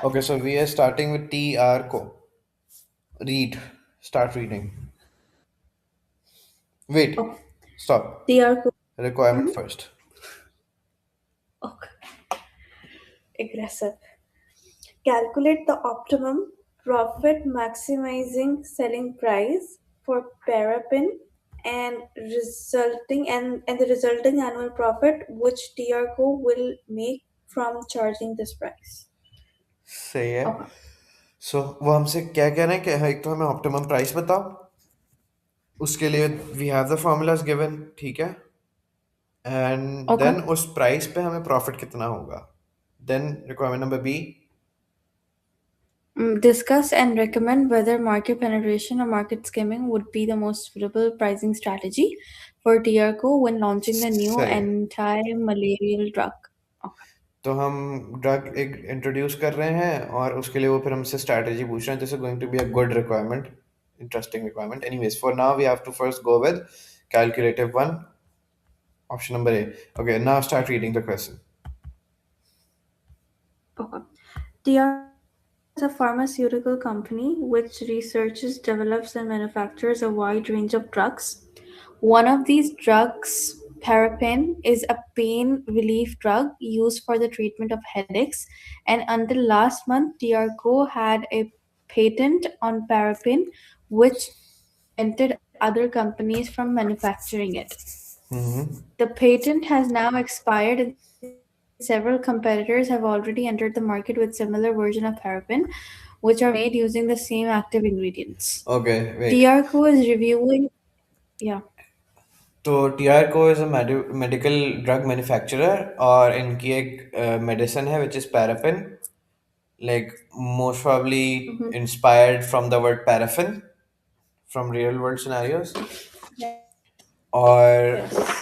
Okay, so we are starting with TR Co. Read. Start reading. Wait. Oh, Stop. they are good. Requirement Mhm. first. Okay, aggressive. Calculate the optimum profit maximizing selling price for paraffin and the resulting annual profit which TRCO will make from charging this price. सही है. Okay. सो वो हमसे क्या कह रहे हैं कि एक तो हमें ऑप्टिमम प्राइस बताओ. उसके लिए we have the formulas given. ठीक है. And Okay. देन उस प्राइस पे हमें प्रॉफिट कितना होगा. Then requirement number B. Discuss and recommend whether market penetration or market skimming would be the most suitable pricing strategy for TRCO when launching the new सही है. anti-malarial drug. Okay. तो हम drug एक introduce कर रहे हैं और उसके लिए वो फिर हमसे स्ट्रैटेजी पूछ रहे हैं. This is going to be a good requirement. Interesting requirement. Anyways, for now we have to first go with calculative one, option number A. Okay, now start reading the question. Okay. TRCO is a pharmaceutical company which researches, develops, and manufactures a wide range of drugs. One of these drugs, paraffin, is a pain relief drug used for the treatment of headaches. And until last month, TRCO had a patent on paraffin, which prevented other companies from manufacturing it. The patent has now expired, and several competitors have already entered the market with similar version of paraffin, which are made using the same active ingredients. Okay, wait. TRCO is reviewing, yeah. तो TRCO is a medical drug manufacturer और इनकी एक medicine है which is paraffin, like most probably Mhm. inspired from the word paraffin from real world scenarios. और Yes.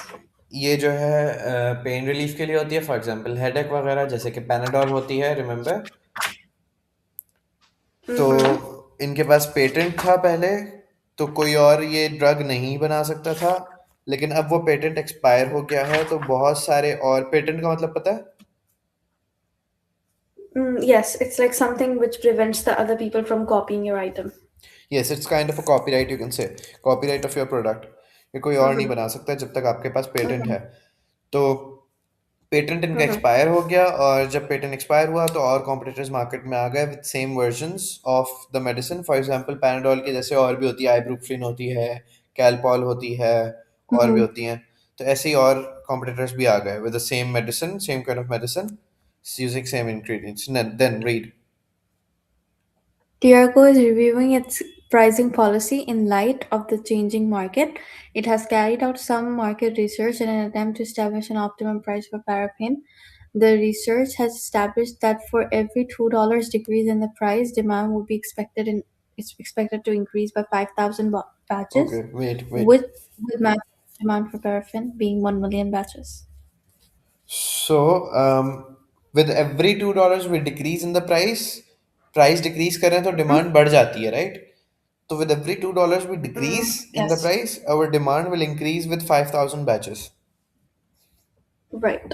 ये जो है pain relief के लिए होती है, फॉर एग्जांपल हेडेक वगैरह, जैसे कि पैनाडोल होती है, रिमेंबर. तो Mm-hmm. इनके पास पेटेंट था पहले, तो कोई और ये ड्रग नहीं बना सकता था. लेकिन अब वो पेटेंट एक्सपायर हो गया है, तो बहुत सारे और. पेटेंट का मतलब पता है? Yes, it's like something which prevents the other people from copying your item. Yes, it's kind of a copyright, you can say. Copyright of your product. ये कोई और नहीं Mm-hmm. बना सकता जब तक आपके पास पेटेंट Mm-hmm. है. तो पेटेंट इनका Mm-hmm. एक्सपायर हो गया, और जब पेटेंट एक्सपायर हुआ तो और कॉम्पिटिटर्स मार्केट में आ गए with same versions of the medicine. For example Panadol की जैसे और भी होती है, आइब्रुफ्रिन होती है, कैलपॉल होती है, और भी Mm-hmm. होती हैं. तो ऐसे ही और कॉम्पिटिटर्स भी आ गए with the same medicine, same kind of medicine, using same ingredients. Then read. Tiarco is reviewing its pricing policy in light of the changing market. It has carried out some market research in an attempt to establish an optimum price for paraffin. The research has established that for every $2 decrease in the price, demand would be expected in it's expected to increase by 5,000 okay, batches, wait wait. with maximum demand for paraffin being 1 million batches. So, with every $2 we decrease in the price, price decrease करें तो Mhm. Demand बढ़ जाती है, right? तो with every $2 we decrease in the Yes, price, our demand will increase with 5,000 batches. right.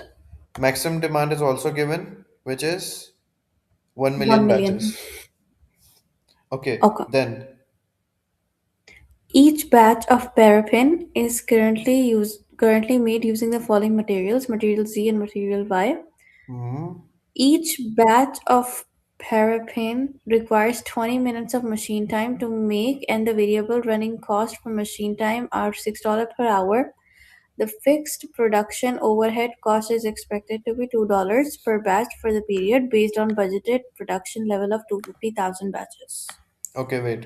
Maximum demand is also given, which is 1 1 million million. batches. Okay, Okay. then. Each batch of paraffin is currently made using the following materials: material Z and material Y. Hmm. Each batch of paraffin requires 20 minutes of machine time to make, and the variable running cost for machine time are $6 per hour. The fixed production overhead cost is expected to be $2 per batch for the period based on budgeted production level of 250,000 batches. Okay, wait.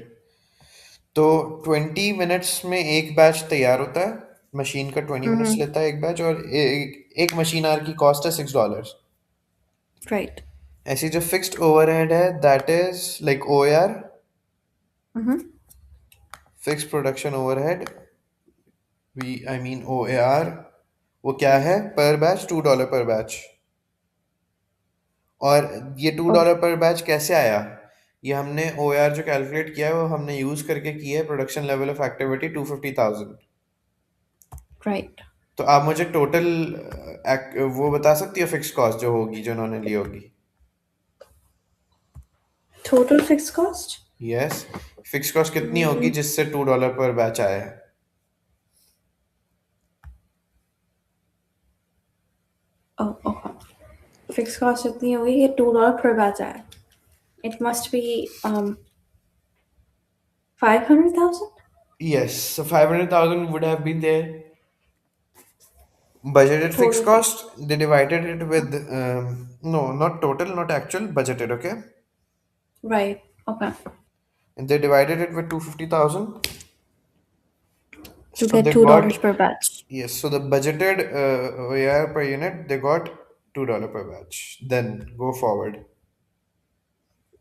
तो 20 minutes में एक batch तैयार होता है. Machine का 20 minutes Mm-hmm. लेता है एक बैच, और एक मशीन आर की कॉस्ट है $6. Right. ऐसी जो फिक्स्ड ओवरहेड है, that is like O R, Mm-hmm. Fixed production overhead. We I mean O A R. वो क्या है पर बैच? $2 पर बैच. और ये टू Okay. डॉलर पर बैच कैसे आया? ये हमने ओ आर जो कैलकुलेट किया है वो हमने यूज करके किया है production level of activity 250,000. Right. तो आप मुझे टोटल वो बता सकती हो फिक्स कॉस्ट जो होगी, जो उन्होंने ली होगी? Total fixed cost? Yes, fix cost कितनी होगी Mm, जिससे $2 पर बैच आया है? oh, okay. Fixed cost इतनी होगी कि $2 per batch आया. It must be 500,000. Yes, so 500,000 would have been their budgeted fixed Total fixed. cost. They divided it with, no, not total, not actual, budgeted, okay? Right. Okay. And they divided it with 250,000. To So get they $2 got, per batch. yes, so the budgeted OER per unit, they got $2 per batch. Then go forward.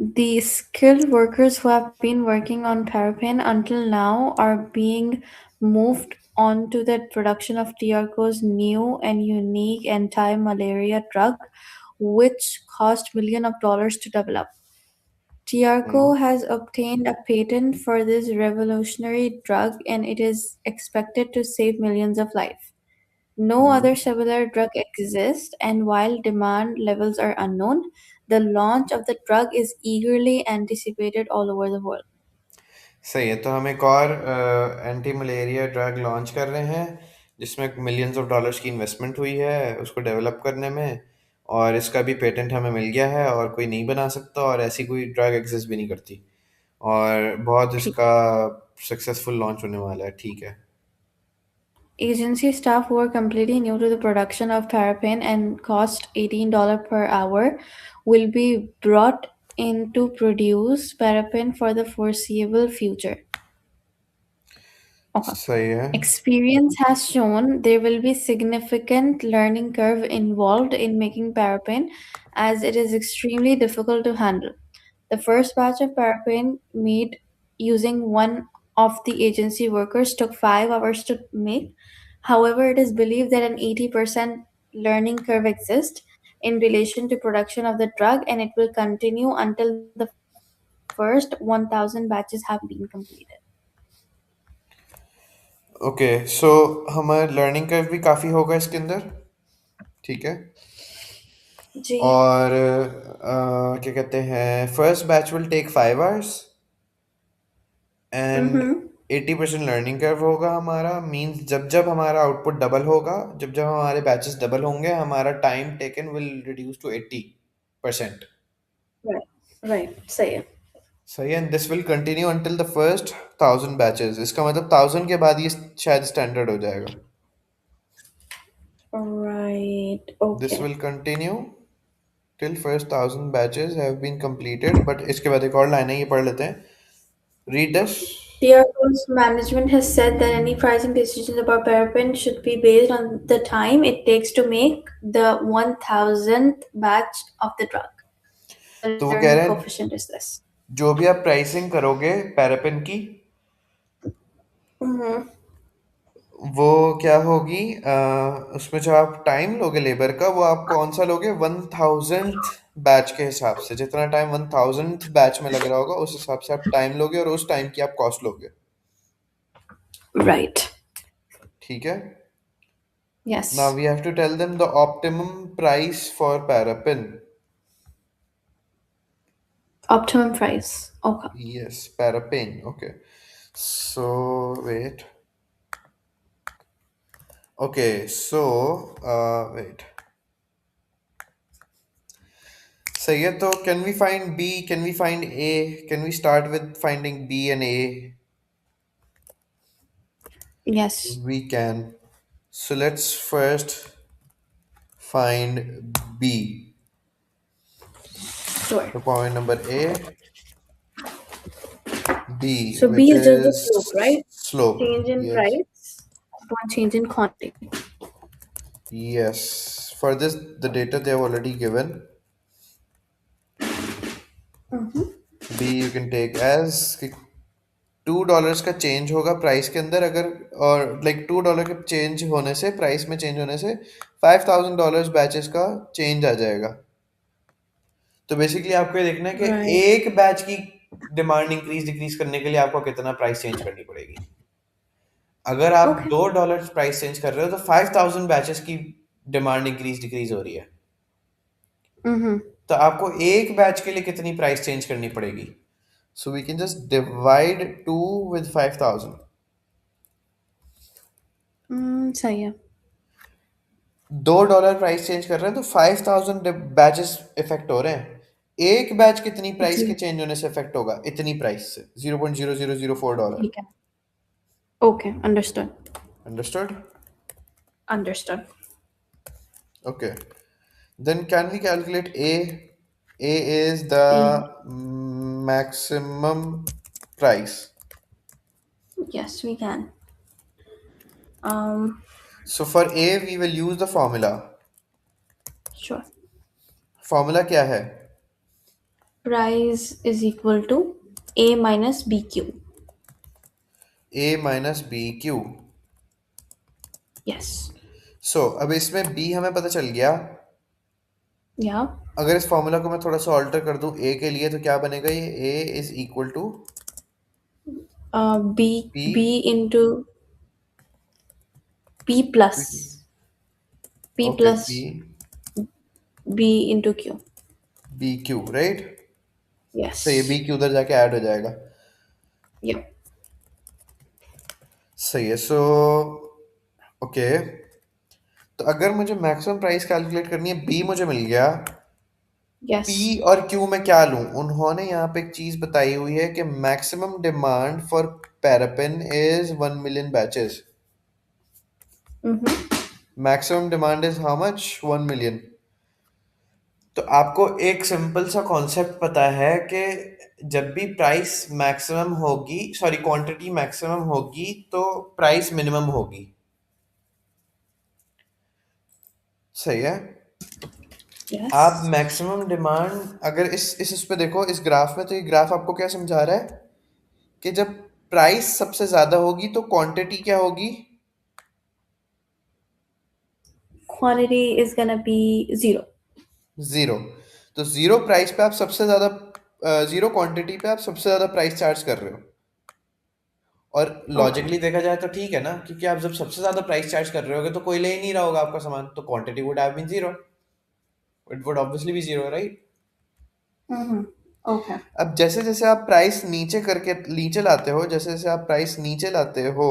The skilled workers who have been working on Paraffin until now are being moved on to the production of Tiarco's new and unique anti-malaria drug, which cost millions of dollars to develop. Hmm. Tiarco has obtained a patent for this revolutionary drug and it is expected to save millions of lives. No other Hmm. similar drug exists, and while demand levels are unknown, the launch of the drug is eagerly anticipated all over the world. सही है, तो हम एक और anti malaria drug launch कर रहे हैं जिसमें मिलियंस ऑफ डॉलर्स की इन्वेस्टमेंट हुई है उसको डेवलप करने में, और इसका भी पेटेंट हमें मिल गया है और कोई नहीं बना सकता, और ऐसी कोई ड्रग एग्जिस्ट भी नहीं करती, और बहुत इसका सक्सेसफुल लॉन्च होने वाला है, ठीक है। Agency staff who are completely new to the production of paraffin and cost $18 per hour will be brought in to produce paraffin for the foreseeable future. Okay. सही है। Experience has shown there will be significant learning curve involved in making paraffin as it is extremely difficult to handle. The first batch of paraffin made using one of the agency workers took 5 hours to make. However, it is believed that an 80% learning curve exists in relation to production of the drug and it will continue until the first 1000 batches have been completed. Okay, so हमारा learning curve भी काफ़ी होगा इसके अंदर, ठीक है। जी. और क्या कहते हैं, first batch will take 5 hours and Mm-hmm. 80% learning curve होगा हमारा, मींस जब जब हमारा आउटपुट डबल होगा, जब जब हमारे बैचेस डबल होंगे, हमारा time taken will reduce to 80%। Right. Right. Say it. सही है, and this will continue until the first 1000 batches, इसका मतलब 1000 के बाद ये शायद स्टैंडर्ड हो जाएगा। Right. This Okay. Will continue till first 1000 batches have been completed, but इसके बाद एक और लाइन है, ये पढ़ लेते हैं। Read this. Deerco's management has said that any pricing decisions about paraffin should be based on the time it takes to make the 1000th batch of the drug. The तो वो कह learning रहे हैं coefficient is this. जो भी आप pricing करोगे पैरापिन की, Mm-hmm. वो क्या होगी, उसमें जो आप टाइम लोगे लेबर का, वो आप कौन सा लोगे, 1000th बैच के हिसाब से, जितना टाइम 1000th बैच में लग रहा होगा उस हिसाब से आप टाइम लोगे और उस टाइम की आप कॉस्ट लोगे, Right. ठीक है। Now Yes. We have to tell them the optimum price for paraffin. Optimum price. Okay. Yes, paraffin, okay. So wait, okay, so wait, सही है, तो can we find B, can we find A, can we start with finding B and A? Yes. We can. So let's first find B. Sure. So point number A, B, So B which is just the is slope, right? slope. Change in Yes. price upon change in quantity. Yes. For this, the data they have already given. Mm-hmm. B you can take as कि $2 का change होगा price के अंदर, अगर, और like $2 के change होने से, प्राइस में चेंज होने से $5,000 बैचेस का चेंज आ जाएगा। तो बेसिकली आपको ये देखना है कि Right. एक बैच की डिमांड इंक्रीज डिक्रीज करने के लिए आपको कितना प्राइस चेंज करनी पड़ेगी। अगर आप Okay. $2 प्राइस चेंज कर रहे हो तो 5000 बैचेस की डिमांड इंक्रीज डिक्रीज हो रही है, Mm-hmm. तो आपको एक बैच के लिए कितनी प्राइस चेंज करनी पड़ेगी? So we can just divide 2 with 5000। सही है। $2 प्राइस चेंज कर रहे हैं तो 5000 बैचेस इफेक्ट हो रहे हैं। एक बैच कितनी प्राइस जी। के चेंज होने से इफेक्ट होगा? इतनी प्राइस से, $0.0004। ठीक है। Okay, understood. Understood? Understood. Okay. Then can we calculate A? A is the maximum price. Yes, we can. Um, So for A, we will use the formula. sure. Formula क्या है? Price is equal to A minus BQ. A minus BQ. Yes. So अब इसमें B हमें पता चल गया। Yeah. अगर इस फॉर्मूला को मैं थोड़ा सा ऑल्टर कर दूं A के लिए तो क्या बनेगा? ये A is equal to B P। into P plus P okay, plus P B into Q. BQ, right? तो ये Yes. BQ उधर जाके ऐड हो जाएगा। Yeah. सही है। सो ओके, तो अगर मुझे मैक्सिमम प्राइस कैलकुलेट करनी है, बी मुझे मिल गया। P Yes. और क्यू में क्या लूं? उन्होंने यहाँ पे एक चीज बताई हुई है कि maximum demand for paraffin is 1 million batches. Mm-hmm. Maximum demand is how much? 1 million. तो आपको एक सिंपल सा कॉन्सेप्ट पता है कि जब भी प्राइस मैक्सिमम होगी, सॉरी क्वांटिटी मैक्सिमम होगी, तो प्राइस मिनिमम होगी। सही है। आप Yes. मैक्सिमम डिमांड अगर इस पे देखो, इस ग्राफ में, तो ये ग्राफ आपको क्या समझा रहा है कि जब प्राइस सबसे ज्यादा होगी तो क्वांटिटी क्या होगी? Quantity is gonna be zero. Zero. तो जीरो प्राइस पे आप सबसे ज्यादा, जीरो क्वांटिटी पे आप सबसे ज्यादा प्राइस चार्ज कर रहे हो। और Okay. लॉजिकली देखा जाए तो ठीक है ना, क्योंकि आप जब सबसे ज्यादा प्राइस चार्ज कर रहे होगे तो कोई ले ही नहीं रहा होगा आपका सामान, तो quantity would have been zero. It would obviously be zero, right? Mm-hmm. Okay. अब जैसे जैसे आप प्राइस नीचे करके नीचे लाते हो, जैसे जैसे आप प्राइस नीचे लाते हो,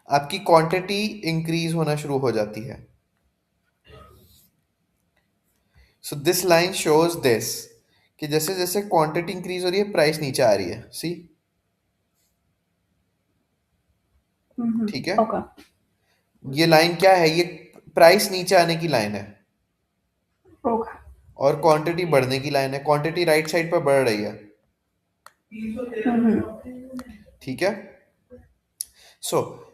आपकी क्वांटिटी इंक्रीज होना शुरू हो जाती है। So this line shows this, कि जैसे जैसे क्वांटिटी इंक्रीज हो रही है, प्राइस नीचे आ रही है। सी? Mm-hmm. ठीक है। Okay. ये लाइन क्या है? ये प्राइस नीचे आने की लाइन है Okay. और क्वांटिटी बढ़ने की लाइन है। क्वांटिटी राइट साइड पर बढ़ रही है। Mm-hmm. ठीक है। सो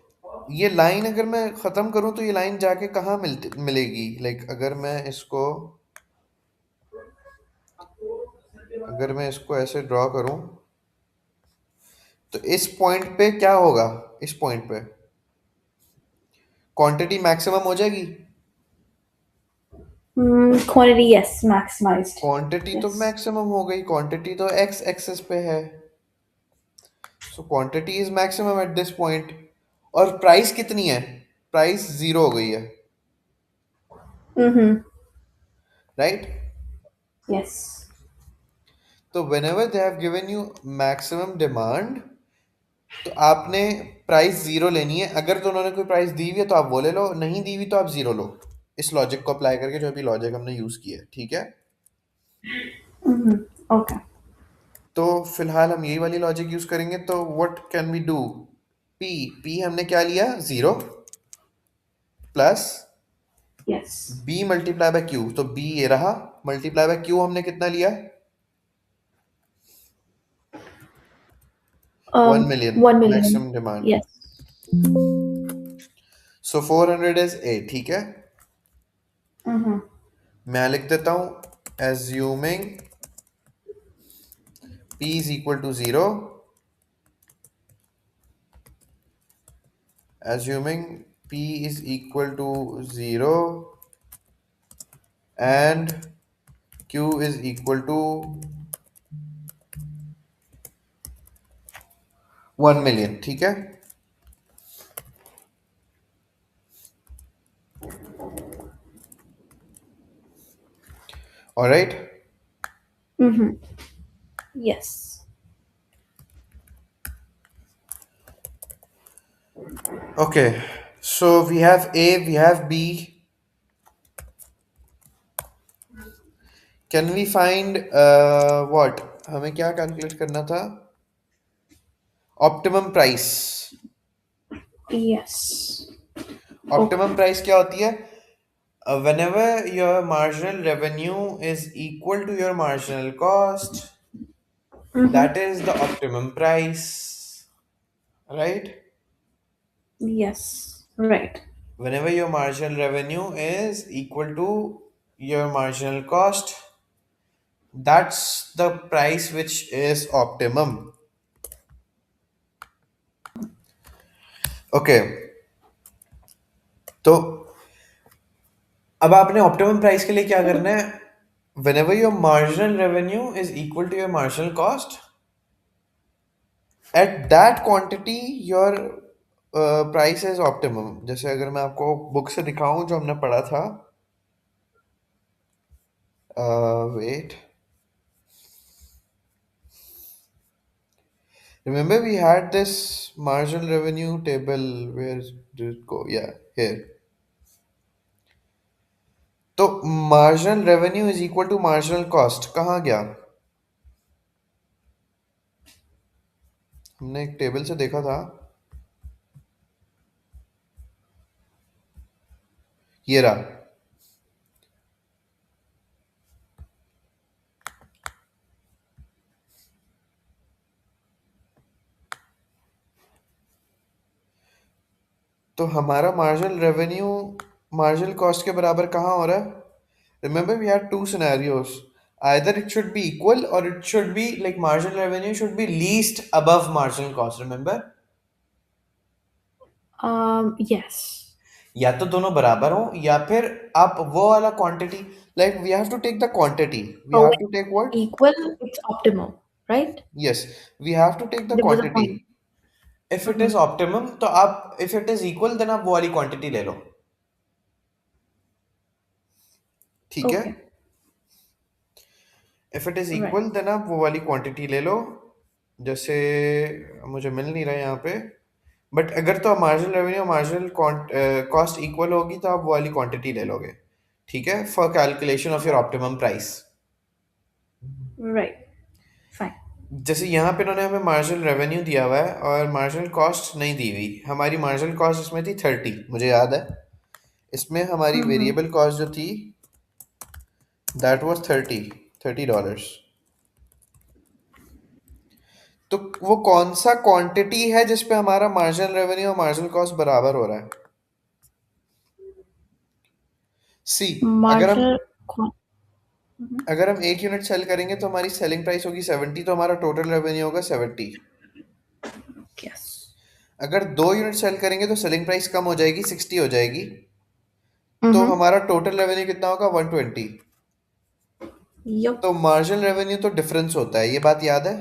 ये लाइन अगर मैं खत्म करूं तो ये लाइन जाके कहाँ मिलेगी? अगर मैं इसको, अगर मैं इसको ऐसे ड्रॉ करूं तो इस पॉइंट पे क्या होगा? इस पॉइंट पे क्वांटिटी मैक्सिमम हो जाएगी। Quantity, yes, maximized. क्वांटिटी तो Yes. मैक्सिमम हो गई, क्वांटिटी तो एक्स एक्सेस पे है। So quantity is maximum at this point. और प्राइस कितनी है? प्राइस जीरो हो गई है, Mm-hmm. राइट? Yes. तो when ever they have given you maximum demand, तो आपने प्राइस जीरो लेनी है। अगर तो उन्होंने कोई प्राइस दी हुई है तो आप वो ले लो, नहीं दी हुई तो आप जीरो लो। इस लॉजिक को अप्लाई करके, जो भी लॉजिक हमने यूज किया है, ठीक है। Mm-hmm. Okay. तो फिलहाल हम यही वाली लॉजिक यूज करेंगे। तो what can we do? P, P हमने क्या लिया? Zero plus Yes. B multiply by Q. तो बी ये रहा, मल्टीप्लाई बाय क्यू हमने कितना लिया? 1 million 1 million. Maximum demand. Yes. So 400 is a, ठीक है। Mm-hmm. मैं लिख देता हूं, assuming p is equal to 0, assuming p is equal to 0 and q is equal to 1 million, ठीक है। All right. Mm-hmm. Yes. Okay. So we have A, we have B. Can we find what? हमें क्या calculate करना था? Optimum price. Yes. Optimum Okay. price क्या होती है? Whenever your marginal revenue is equal to your marginal cost, that Mm-hmm. is the optimum price, right? Yes. Right. Whenever your marginal revenue is equal to your marginal cost, that's the price which is optimum. Okay, तो अब आपने optimum price के लिए क्या करना है? Whenever your marginal revenue is equal to your marginal cost, at that quantity your price is optimum. जैसे अगर मैं आपको बुक से दिखाऊं जो हमने पढ़ा था, wait, remember we had this marginal revenue table. Where did it go? Yeah, here. तो marginal revenue is equal to marginal cost कहाँ गया? हमने एक टेबल से देखा था, ये रहा. तो हमारा मार्जिनल रेवेन्यू मार्जिनल कॉस्ट के बराबर कहाँ हो रहा है? Remember we had two scenarios. Either it should be equal or it should be like marginal revenue should be least above marginal cost. Remember? Yes. या तो दोनों बराबर हो या फिर आप वो वाला quantity, like we have to take the quantity, we So have when to take what? equal, it's optimum, right? Yes, we have to take the There was a quantity. point. If it is Mm-hmm. Optimum तो आप, if it is equal then आप वो वाली quantity ले लो. ठीक है? Okay. If it is Right. Equal then आप वो वाली क्वांटिटी ले लो. जैसे मुझे मिल नहीं रहा है यहाँ पे, बट अगर तो मार्जिनल रेवेन्यू और मार्जिनल कॉस्ट इक्वल होगी तो आप वो वाली क्वांटिटी ले लोगे. ठीक है, for calculation of your optimum price. Right. Fine. जैसे यहाँ पे इन्होंने हमें मार्जिनल रेवेन्यू दिया हुआ है और मार्जिनल कॉस्ट नहीं दी हुई. हमारी मार्जिनल कॉस्ट इसमें थी 30, मुझे याद है. इसमें हमारी Mm-hmm. वेरिएबल कॉस्ट जो थी दैट वाज $30. तो वो कौन सा क्वांटिटी है जिस पे हमारा मार्जिनल रेवेन्यू और मार्जिनल कॉस्ट बराबर हो रहा है? सी, अगर हम Marginal. Mhm. अगर हम एक यूनिट सेल करेंगे तो हमारी सेलिंग प्राइस होगी 70, तो हमारा टोटल रेवेन्यू होगा 70. Yes. अगर 2 यूनिट सेल करेंगे तो सेलिंग प्राइस कम हो जाएगी, 60 हो जाएगी. तो Mm-hmm. हमारा टोटल रेवेन्यू कितना होगा? 120. Yup. तो मार्जिनल रेवेन्यू तो डिफरेंस होता है, ये बात याद है.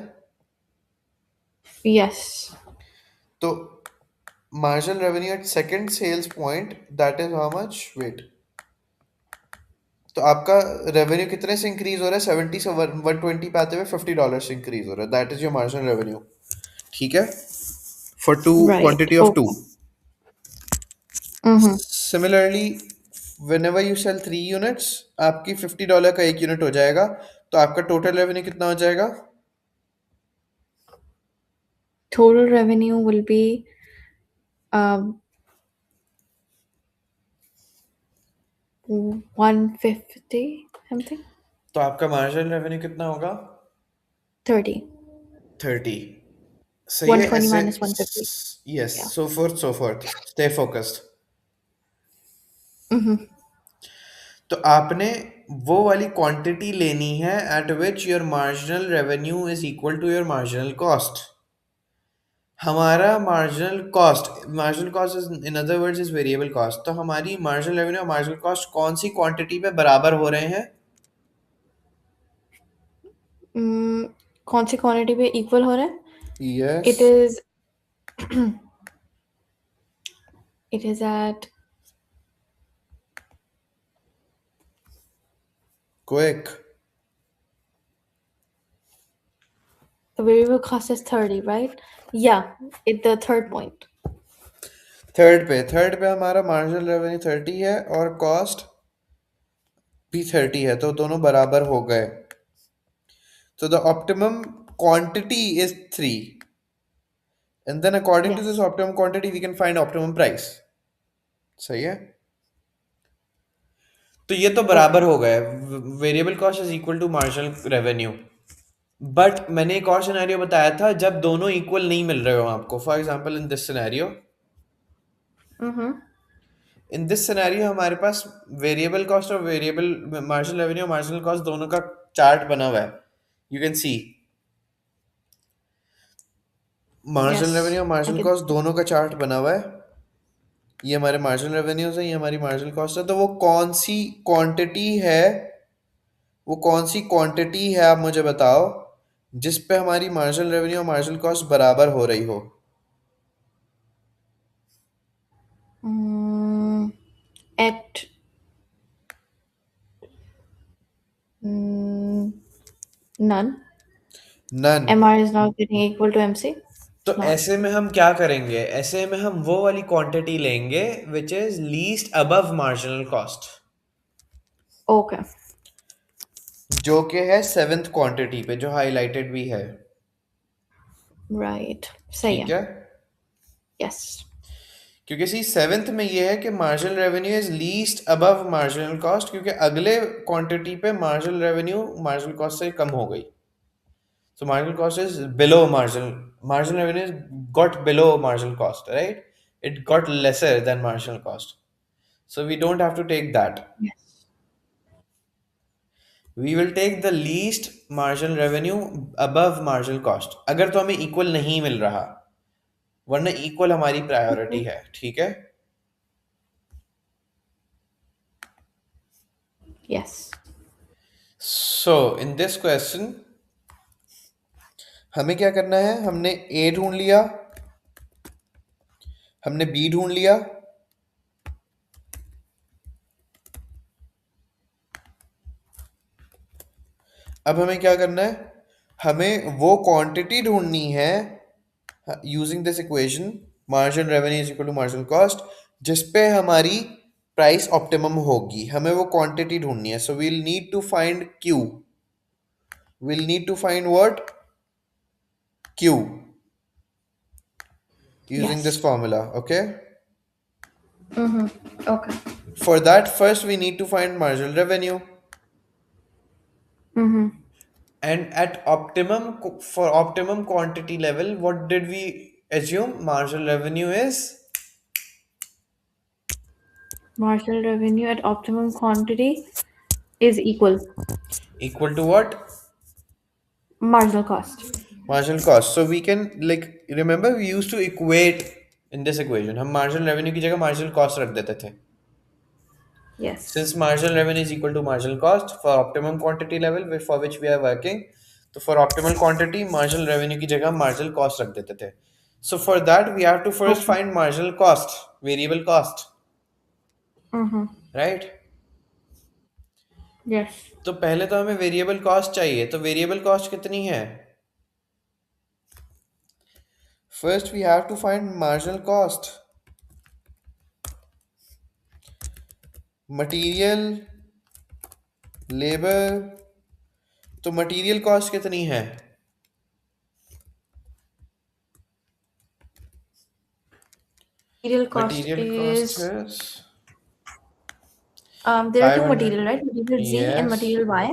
Yes. तो marginal revenue at second sales point that is how much? Wait, तो आपका रेवेन्यू कितने से इंक्रीज हो रहा है? 70 से 120 पे आते हुए $50 से इंक्रीज हो रहा है. That is your marginal revenue. ठीक है, for two Right. Quantity of two. Okay. Mm-hmm. Similarly whenever you sell 3 units, आपकी $50 का एक यूनिट हो जाएगा, तो आपका टोटल रेवेन्यू कितना हो जाएगा? Total revenue will be um 150 something. तो आपका मार्जिनल रेवेन्यू कितना होगा? 30. 30. सही है 120 ऐसे. minus 150. Yes, Yeah. So fourth, stay focused. Mm-hmm. तो आपने वो वाली क्वांटिटी लेनी है at which your marginal revenue is equal to your marginal cost. हमारा marginal cost is, in other words, is variable cost. तो हमारी मार्जिनल रेवेन्यू और मार्जिनल कॉस्ट कौन सी क्वांटिटी पे बराबर हो रहे हैं? कौन सी क्वांटिटी पे इक्वल हो रहा है? Yes, It is it is at quick. The variable cost is 30, right? Yeah, the third point. Third पे हमारा मार्जिनल रेवेन्यू 30 है और कॉस्ट भी 30 है, तो दोनों बराबर हो गए. So the optimum quantity is 3. And then according to this Yes. optimum quantity, we can find optimum price. सही है. तो ये तो Okay. बराबर हो गए. Variable cost is equal to marginal revenue. But मैंने एक और सिनेरियो बताया था जब दोनों इक्वल नहीं मिल रहे हो आपको. For example in this scenario, Mm-hmm. हमारे पास वेरिएबल कॉस्ट और variable marginal revenue, marginal cost दोनों का चार्ट बना हुआ है. You can see marginal revenue Yes. और I मार्जिनल can. कॉस्ट दोनों का चार्ट बना हुआ है. ये हमारे मार्जिनल रेवेन्यूज है, ये हमारी मार्जिनल कॉस्ट है. तो वो कौन सी क्वांटिटी है आप मुझे बताओ जिस पे हमारी मार्जिनल रेवेन्यू और मार्जिनल कॉस्ट बराबर हो रही हो. Mm, at mm, none. None. MR is not getting equal to MC. तो It's not. ऐसे में हम क्या करेंगे, ऐसे में हम वो वाली क्वांटिटी लेंगे which is least above marginal cost, Okay. जो कि है सेवेंथ क्वांटिटी पे जो हाईलाइटेड भी है. Right. Say ठीक yeah. है. Yes. क्योंकि सी सेवेंथ में ये है कि marginal revenue is least above marginal cost, क्योंकि अगले क्वांटिटी पे मार्जिनल रेवेन्यू मार्जिनल कॉस्ट से कम हो गई. So marginal cost is below marginal revenue is got below marginal cost, right? It got lesser than marginal cost. So we don't have to take that. Yes. We will take the least marginal revenue above marginal cost. अगर तो हमें equal नहीं मिल रहा, वरना equal हमारी Mm-hmm. priority है. ठीक है. Yes. So in this question हमें क्या करना है, हमने A ढूंढ लिया, हमने B ढूंढ लिया. अब हमें क्या करना है, हमें वो क्वांटिटी ढूंढनी है using this equation margin revenue is equal to marginal cost, जिस पे हमारी प्राइस ऑप्टिमम होगी. हमें वो क्वांटिटी ढूंढनी है. So we'll need to find Q. We'll need to find what, Q, using this Yes. formula. Okay. Mm-hmm. Okay. For that, first we need to find marginal revenue. Mm-hmm. And at optimum, for optimum quantity level, what did we assume? Marginal revenue is Marginal revenue at optimum quantity is equal to what? marginal cost. Marginal cost. So we can, like, remember we used to equate in this equation. हम marginal revenue की जगह marginal cost रख देते थे. Yes. Since marginal revenue is equal to marginal cost for optimum quantity level for which we are working, तो for optimal quantity marginal revenue की जगह marginal cost रख देते थे. So for that we have to first Okay. find marginal cost, variable cost, Mm-hmm. right? Yes. तो पहले तो हमें वेरिएबल कॉस्ट चाहिए. तो वेरिएबल कॉस्ट कितनी है? First we have to find marginal cost. Material, labour. तो मटेरियल कॉस्ट कितनी है? Material cost material cost is है there are two 500. material, right? Material Z and Yes. material Y.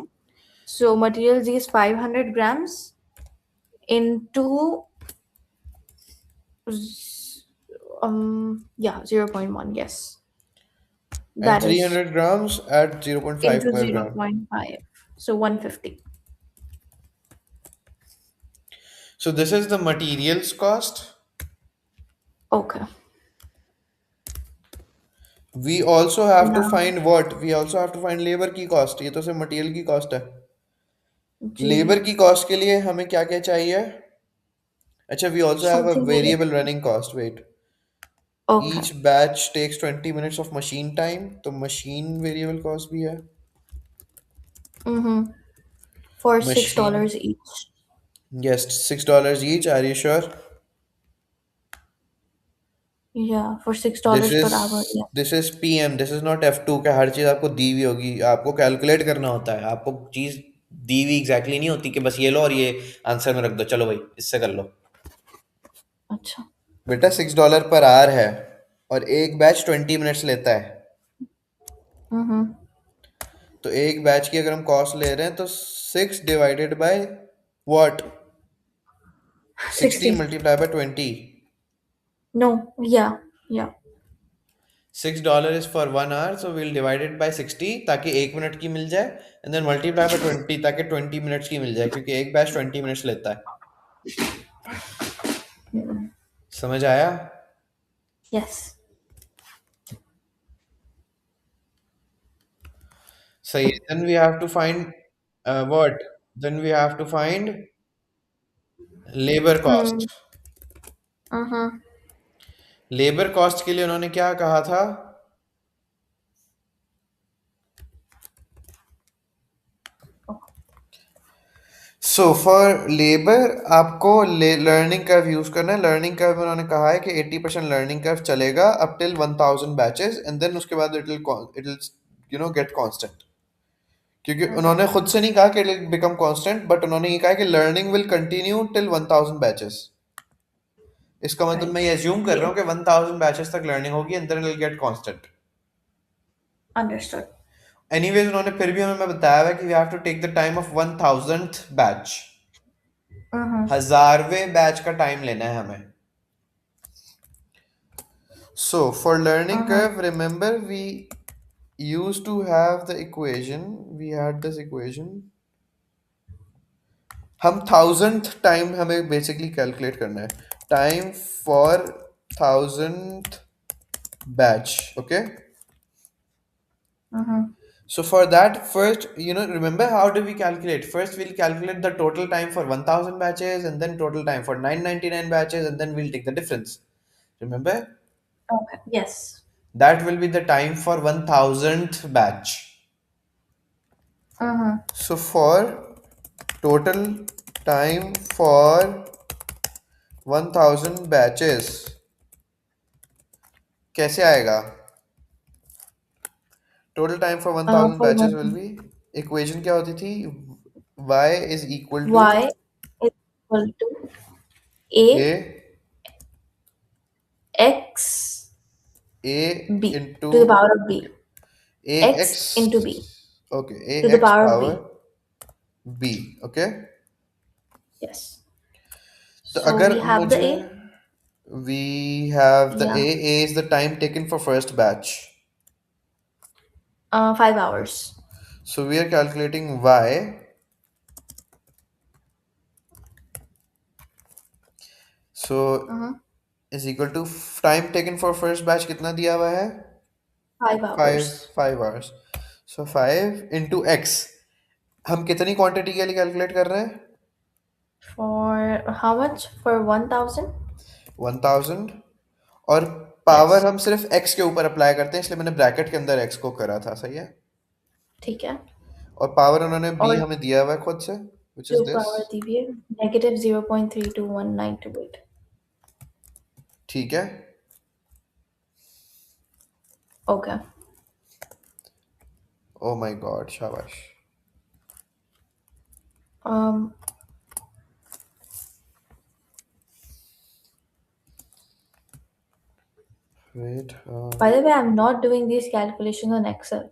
So material Z is 500 grams into yeah 0.1. Yes, And that is 300 grams at 0.5 into per gram. 0.5. So 150. So this is the materials cost. Okay. We also have to Now find what? We also have to find labor की cost. ये तो सिर्फ material की cost है. G. Labour की cost के लिए हमें क्या क्या चाहिए? अच्छा, we also have a Something like variable running cost. Wait. okay. Each batch takes 20 minutes of machine time. तो machine variable cost भी है. Mm-hmm. For Machine. $6 each. Yes, $6 each. Are you sure? Yeah, for six This dollars per hour. is Yeah. this is PM. This is not F2 का हर चीज आपको दी हुई होगी, आपको calculate करना होता है, आपको चीज दी हुई एग्जैक्टली नहीं होती कि बस ये लो और ये आंसर में रख दो, चलो भाई इससे कर लो। अच्छा। बेटा $6 पर आवर है और एक बैच 20 मिनट्स लेता है। Mm-hmm. तो एक बैच की अगर हम कॉस्ट ले रहे हैं तो 6 divided by what, 60 60. Multiply by 20। No. Yeah. Yeah. $6 is for 1 hour, so we'll divided by 60 ताकि 1 मिनट की मिल जाए, एंड देन मल्टीप्लाई बाय 20 ताकि 20 मिनट्स की मिल जाए, क्योंकि एक बैच 20 मिनट्स लेता है। समझ आया? Yes. सही है। Then we have to find what, then we have to find labour Hmm. Cost. Uh-huh. Labour cost के लिए उन्होंने क्या कहा था? सो फॉर लेबर आपको लर्निंग कर्व यूज करना है। लर्निंग कर्व में उन्होंने कहा है कि 80% लर्निंग कर्व चलेगा up till 1000 batches, and then उसके बाद इट विल गेट कांस्टेंट। क्योंकि Uh-huh. उन्होंने खुद से नहीं कहा कि it will become constant, but उन्होंने ये कहा कि learning will continue till 1000 batches. इसका मतलब मैं Right. ये अज्यूम कर रहा Yeah. हूँ कि 1000 बैचेस तक लर्निंग होगी and then it will get constant. Understood. Anyways उन्होंने फिर भी हमें बताया है कि we have to take the time of 1000th batch. Uh-huh. 1000वें बैच का टाइम लेना है हमें। So for learning Uh-huh. curve, remember we used to have the equation. We had this equation. हम 1000th टाइम हमें बेसिकली कैलकुलेट करना है। Time for 1000th batch, okay. Uh-huh. So for that, first, remember how do we calculate? First, we'll calculate the total time for 1000 batches, and then total time for 999 batches, and then we'll take the difference. Remember? Okay. Yes. That will be the time for 1000th batch. Uh-huh. So for total time for 1000 batches कैसे आएगा? Total time for one thousand For batches will one, be, equation क्या होती थी? y is equal to y is equal to a a x a b into to the power of b. A x, X into b okay, a to the x power of power b. B, okay. Yes. तो So अगर we have the मुझे, a. We have the Yeah. A is the time taken for first batch, 5 hours. So we are calculating y, so Uh-huh. Is equal to time taken for first batch कितना दिया हुआ है? 5 5 hours. 5 hours. So 5 into x, हम कितनी quantity के लिए calculate कर रहे हैं? For how much? For 1000? 1000। और पावर Yes. हम सिर्फ x के ऊपर अप्लाई करते हैं, इसलिए मैंने ब्रैकेट के अंदर x को करा था, सही है। ठीक है। और पावर उन्होंने b और हमें दिया हुआ है खुद से, विच इज जो दिस। पावर दी हुई है negative 0.321928. ठीक है। Okay. ओ माय गॉड, शाबाश। Um, wait, by the way, I'm not doing these calculations on Excel.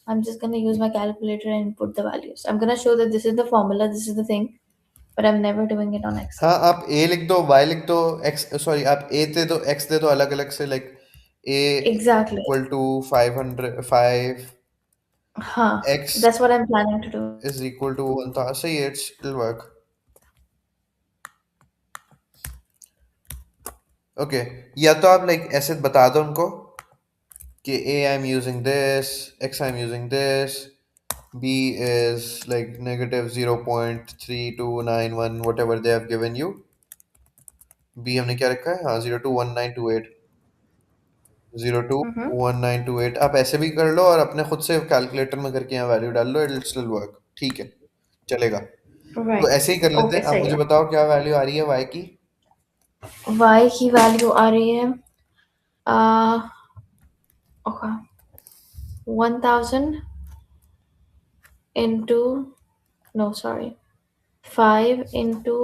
I'm just gonna use my calculator and input the values. I'm gonna show that this is the formula, this is the thing, but I'm never doing it on हाँ, Excel. आप a लिख दो, y लिख दो, x, sorry, आप a दे दो, x दे दो अलग अलग से, like a Exactly. Equal to 500 5, Huh. x That's what I'm planning to do. Is equal to 1000, सही है, इट्स इट वर्क। ओके, या तो आप लाइक ऐसे बता दो उनको कि a I'm using this, x I'm using this, b is like negative 0.3291, whatever they have given you। b हमने क्या रखा है? हाँ, 021928, Mm-hmm. 021928। आप ऐसे भी कर लो और अपने खुद से कैलकुलेटर में करके यहाँ वैल्यू डाल लो, इट स्टिल वर्क, ठीक है, चलेगा। तो राइट। ऐसे ही कर लेते ओके, हैं। अब सही मुझे है। बताओ क्या वैल्यू आ रही है y की। y की वैल्यू आ रही है okay 1000 into no sorry 5 into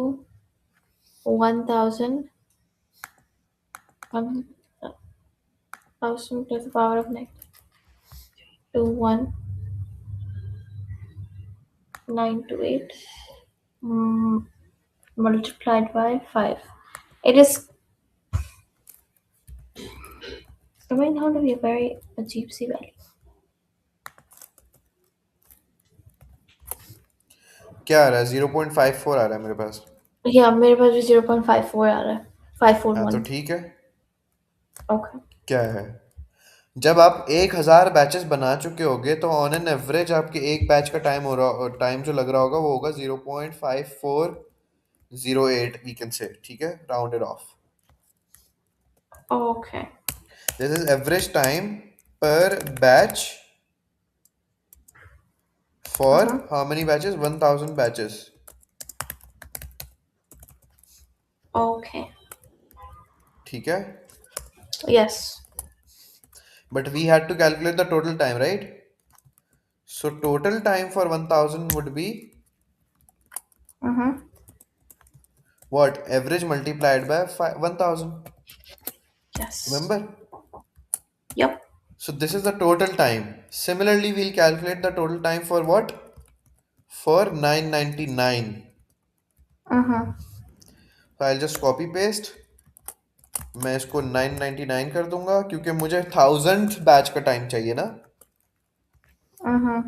1000 1000 to the power of negative 21928 multiplied by 5. It is coming out to be a very ajeeb सी value. क्या आ रहा है? 0.54 आ रहा है मेरे पास। Yeah, मेरे पास भी 0.54 आ रहा है, हाँ तो 541. ठीक है। Okay. क्या है, जब आप 1000 बैचेस बना चुके होगे तो ऑन एन एवरेज आपके एक बैच का टाइम हो रहा, टाइम जो लग रहा होगा वो होगा 0.5408 वी कैन से, ठीक है, rounded off. Okay. This is average time per batch for Uh-huh. How many batches, 1000 batches. Okay. ठीक है, Yes. But we had to calculate the total time, right? So total time for 1000 would be Uh-huh. what, average multiplied by 1000, Yes. remember? Yep. So this is the total time. Similarly, we'll calculate the total time for what? For 999. Uh-huh. So I'll just copy paste. मैं इसको 999 कर दूंगा क्योंकि मुझे 1000 batch का time चाहिए ना। Uh-huh.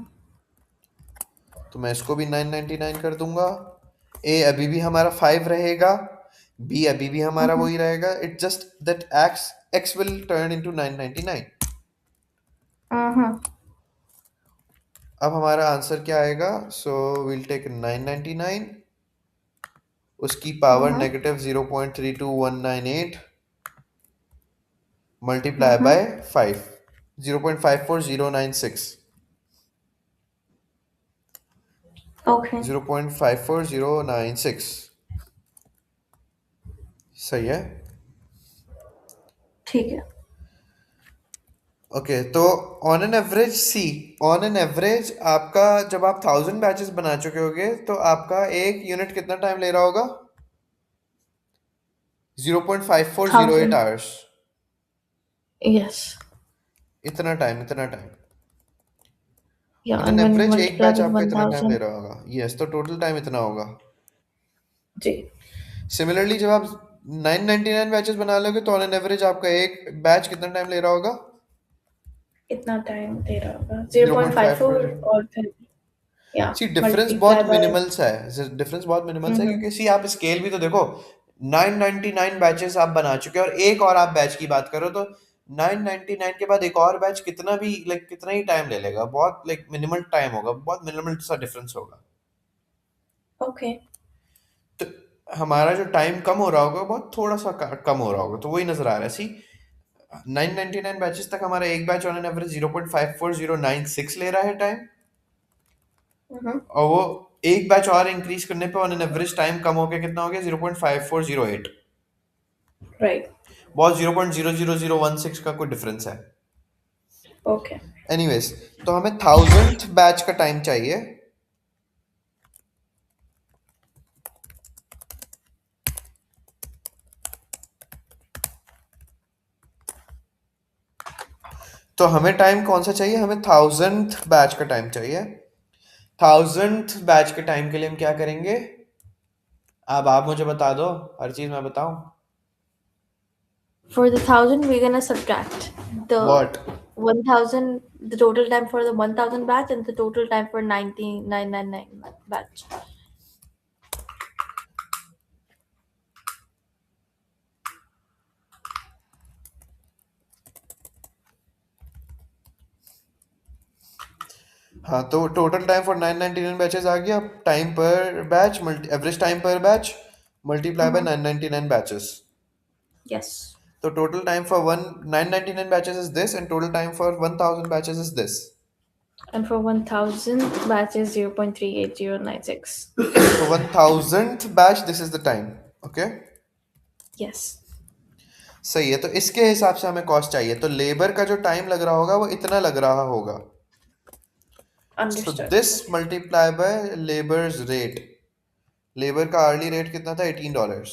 तो मैं इसको भी 999 कर दूंगा। ए अभी भी हमारा 5 रहेगा, बी अभी भी हमारा Uh-huh. वही रहेगा। It just that x x will turn into 999। Uh-huh. अब हमारा आंसर क्या आएगा? सो विल टेक 999, उसकी power Uh-huh. Negative 0.32198 multiply Uh-huh. By 5, 0.54096, Okay. 0.54096। सही है। ठीक है। ओके तो on an average see, on an average आपका जब आप 1000 बैचेस बना चुके होगे तो आपका एक यूनिट कितना टाइम ले रहा होगा? 0.5408 1000. आवर्स। Yes. इतना टाइम, इतना time. Yeah, on an and when you average एक multiply बैच with आपका इतना टाइम ले 1000. रहा होगा, यस, तो टोटल टाइम इतना होगा। जी। सिमिलरली जब आप 999 बैचेस बना लोगे तो ऑन एन एवरेज आपका एक बैच कितना टाइम ले रहा होगा? कितना टाइम दे रहा होगा? जीरो पॉइंट फाइव 0.54 फोर और फिर या सी डिफरेंस बहुत मल्टीप्लाई बाय मिनिमल सा है, डिफरेंस बहुत मिनिमल सा है, हम्म क्योंकि सी आप स्केल भी तो देखो। 999 बैचेस आप बना चुके हो और एक और आप बैच की बात करो तो 999 के बाद एक और बैच कितना भी लाइक कितना ही टाइम ले लेगा, बहुत लाइक मिनिमल टाइम होगा, बहुत मिनिमल सा डिफरेंस होगा। ओके। तो हमारा जो टाइम कम हो रहा होगा बहुत थोड़ा सा कम हो रहा होगा, तो वही नजर आ रहा है। सी 999 बैचेस तक हमारा एक बैच ऑन एन एवरेज 0.54096 ले रहा है टाइम, हम्म और वो एक बैच और इंक्रीज करने पे ऑन एन एवरेज टाइम कम हो गया, कितना हो गया? 0.5408। राइट। बहुत 0.00016 का कोई डिफरेंस है। ओके। एनीवेज, तो हमें 1000 बैच का टाइम चाहिए। तो हमें टाइम कौन सा चाहिए? हमें 1000 बैच का टाइम चाहिए। 1000 बैच के टाइम के लिए हम क्या करेंगे? अब आप मुझे बता दो, हर चीज मैं बताऊं? For the 1000 we're gonna subtract the what? 1000, the total time for the 1000 batch and the total time for 9999 batch. हाँ तो टोटल टाइम फॉर 999 बैचेस आ गया। Time per batch average time per batch multiply by Mm-hmm. 999 batches. Yes. तो total time for one 999 batches is this and total time for 1000 batches is this. And for 1000 batches, 0.38096. For 1000th batch, this is the time. Okay. Yes. सही है, तो इसके हिसाब से हमें cost चाहिए, तो लेबर का जो टाइम लग रहा होगा वो इतना लग रहा होगा. सो Understood. This multiply by labours rate. Labour का आर्ली रेट कितना था? $18.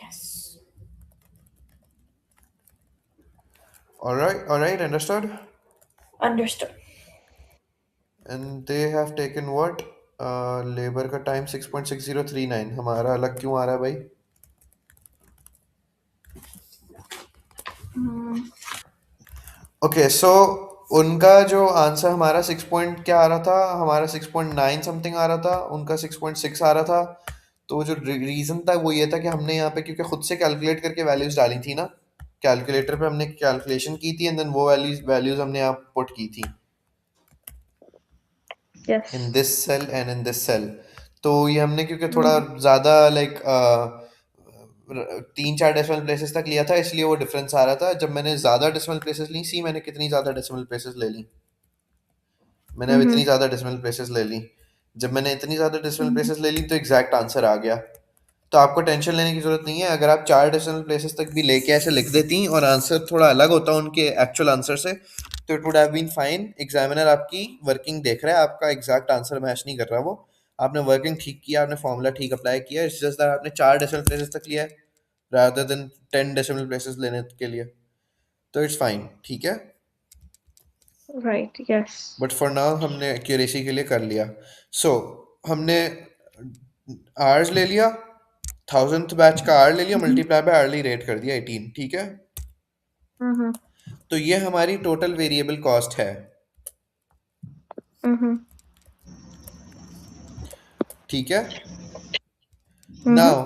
Yes. All right, understood. Understood. And they have taken what? Labour का टाइम 6.6039. हमारा अलग क्यों आ रहा है भाई? ओके, सो उनका जो आंसर हमारा 6 पॉइंट क्या आ रहा था, हमारा 6.9 समथिंग आ रहा था, उनका 6.6 आ रहा था. तो जो रीज़न था वो ये था कि हमने यहाँ पे क्योंकि खुद से कैलकुलेट करके वैल्यूज़ डाली थी ना, कैलकुलेटर पे हमने कैलकुलेशन की थी, एंड देन वो वैल्यूज़ हमने यहाँ पुट की थी in Yes. This cell and in this cell. तो ये हमने क्योंकि थोड़ा Mm-hmm. ज़्यादा लाइक 3-4 डेसिमल प्लेसेस तक लिया था, इसलिए वो डिफरेंस आ रहा था. जब मैंने ज़्यादा डेसिमल प्लेसेस ली, सी मैंने कितनी ज़्यादा डेसिमल प्लेसेस ले ली, मैंने अब इतनी Mm-hmm. ज़्यादा डेसिमल प्लेसेस ले ली. जब मैंने इतनी ज़्यादा डेसिमल Mm-hmm. प्लेसेस ले ली तो एग्जैक्ट आंसर आ गया. तो आपको टेंशन लेने की ज़रूरत नहीं है. अगर आप 4 डेसिमल प्लेसेस तक भी लेके ऐसे लिख देती और आंसर थोड़ा अलग होता उनके एक्चुअल आंसर से, तो it would have been fine. Examiner आपकी वर्किंग देख रहा है, आपका एग्जैक्ट आंसर मैच नहीं कर रहा वो. आपने वर्किंग ठीक किया, आपने फॉर्मूला ठीक अप्लाई किया, इट्स जस्ट दैट आपने 4 डेसिमल प्लेसेस तक लिया है रादर देन 10 डेसिमल प्लेसेस लेने के लिए. तो इट्स फाइन, ठीक है. Right. Yes. But for now हमने एक्यूरेसी के लिए कर लिया. सो हमने आर्स ले लिया, 1000th बैच का आर ले लिया, Mm-hmm. Multiply by early rate कर दिया 18, ठीक है. Mm-hmm. तो ये हमारी टोटल वेरिएबल कॉस्ट है, Mm-hmm. ठीक है. Mm-hmm. Now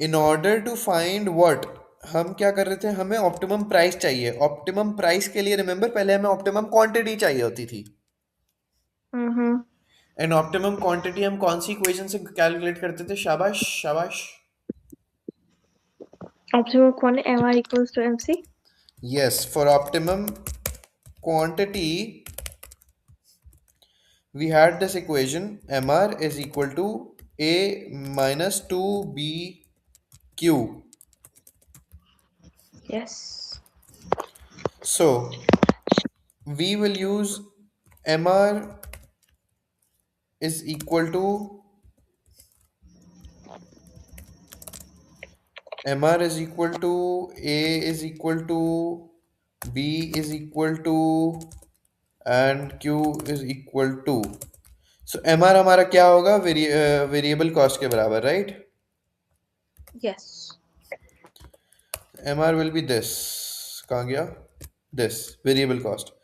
in order to find what, हम क्या कर रहे थे, हमें ऑप्टिमम प्राइस चाहिए. ऑप्टिमम प्राइस के लिए रिमेंबर पहले हमें ऑप्टिमम क्वांटिटी चाहिए होती थी. Mm-hmm. एंड ऑप्टिमम क्वांटिटी हम कौन सी इक्वेशन से कैलकुलेट करते थे? शाबाश शाबाश. Optimal quantity MR equals to MC. Yes, for optimum quantity, we had this equation mr is equal to a minus 2bq. Yes. So we will use mr is equal to mr is equal to a is equal to b is equal to and q is equal to. So mr हमारा क्या होगा? Variable cost के बराबर, right? Yes. mr will be this. कहाँ गया? This variable cost,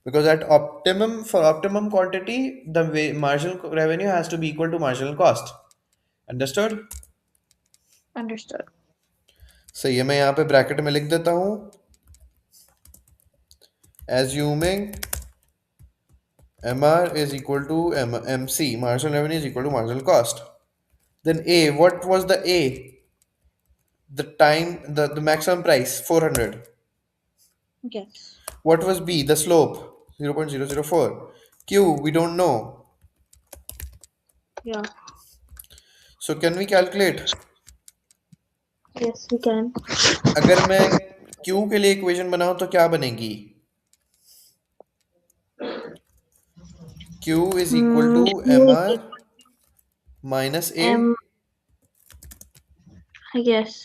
because at optimum, for optimum quantity, the marginal revenue has to be equal to marginal cost. Understood? Understood. सही है, मैं यहाँ पे ब्रैकेट में लिख देता हूँ, assuming mr is equal to mc, marginal revenue is equal to marginal cost. Then a, what was the a? The time, the maximum price 400. Yes. What was b? The slope 0.004. q, we don't know. Yeah. So can we calculate? Yes, we can. अगर मैं q के लिए equation बनाऊं तो क्या बनेगी? q is equal to Q is mr minus a M. Yes.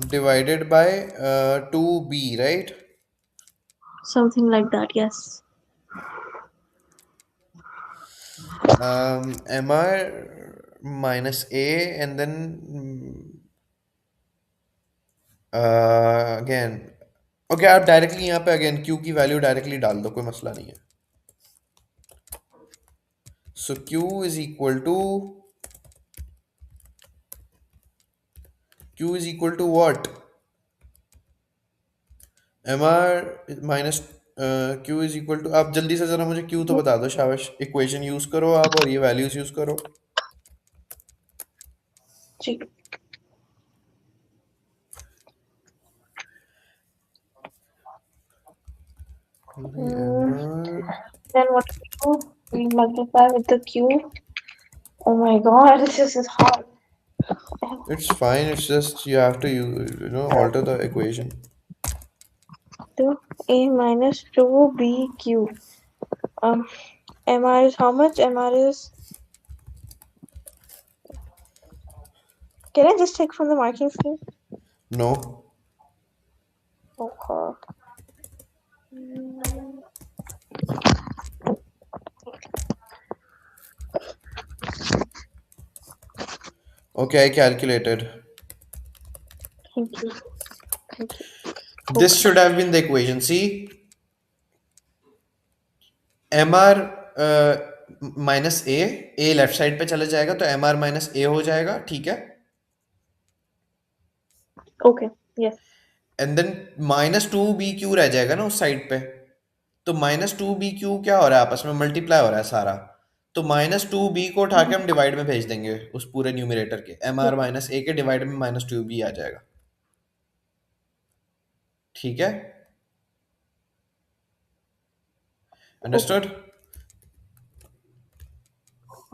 divided by 2b, right? Something like that. Yes. Mr minus a, and then again, okay आप directly यहाँ पे अगेन q की वैल्यू डायरेक्टली डाल दो, कोई मसला नहीं है. So q is equal to, q is equal to what? mr minus q is equal to, आप जल्दी से जरा मुझे q तो बता दो, शाबाश. इक्वेशन यूज करो आप और ये वैल्यूज यूज करो. G. Mm, MR. then what do we do? We multiply with the Q. Oh my god, this is hard. It's fine. It's just you have to alter the equation. To A minus 2BQ. Um, MR is how much? MR is. Can I just take from the marking scheme? No. Okay. Mm, Okay, I calculated. Thank you. Thank you. This Okay. should have been the equation. See, MR minus A left side पे चले जाएगा तो MR minus ए हो जाएगा, ठीक है। Okay. Yes. And then minus two B Q रह जाएगा ना उस साइड पे। तो माइनस टू बी क्यू क्या हो रहा है, आपस में मल्टीप्लाई हो रहा है सारा। तो माइनस टू बी को उठा के हम डिवाइड में भेज देंगे उस पूरे न्यूमिनेटर के, एम Yes. आर माइनस ए के डिवाइड में माइनस टू बी आ जाएगा, ठीक है। Okay. अंडरस्टूड।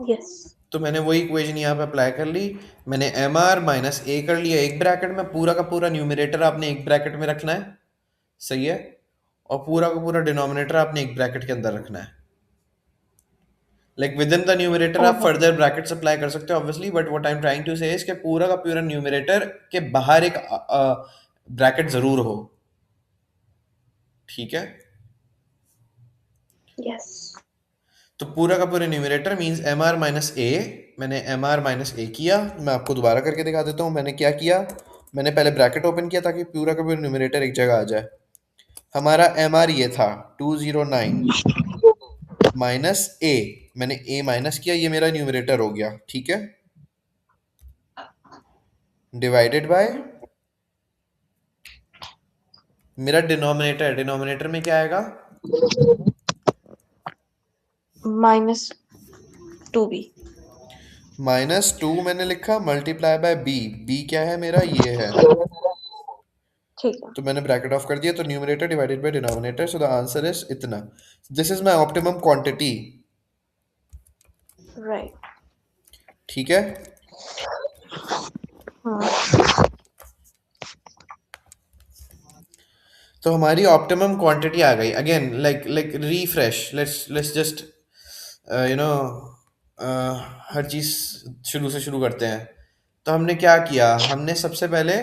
Yes. तो मैंने वही इक्वेशन यहाँ पे अप्लाई कर ली। मैंने एम आर माइनस ए कर लिया एक ब्रैकेट में, पूरा का पूरा न्यूमिनेटर आपने एक ब्रैकेट में रखना है, सही है। और पूरा का पूरा डिनोमिनेटर आपने एक ब्रैकेट के अंदर रखना है। Like within the numerator आप Okay. फर्दर ब्रैकेट्स अप्लाई कर सकते हो obviously, but what I am trying to say is कि पूरा का पूरा न्यूमरेटर के बाहर एक ब्रैकेट जरूर हो, ठीक है। Yes. तो पूरा का पूरा numerator means M R minus A. मैंने एम आर माइनस ए किया, मैं आपको दोबारा करके दिखा देता हूँ मैंने क्या किया। मैंने पहले ब्रैकेट ओपन किया ताकि पूरा का पूरा न्यूमरेटर एक जगह आ जाए। हमारा एम आर ये था 209 माइनस ए, मैंने ए माइनस किया, ये मेरा न्यूमरेटर हो गया, ठीक है। डिवाइडेड बाय मेरा डिनोमिनेटर, डिनोमिनेटर में क्या आएगा, Minus 2B. माइनस टू मैंने लिखा मल्टीप्लाई बाय बी। बी क्या है मेरा, ये है। ठीक है. तो मैंने ब्रैकेट ऑफ कर दिया, तो numerator divided by denominator, so the answer is इतना। This is my optimum quantity, Right. ठीक है। हाँ. तो हमारी ऑप्टिमम क्वांटिटी आ गई। Again like refresh, let's just you know हर चीज शुरू से शुरू करते हैं। तो हमने क्या किया, हमने सबसे पहले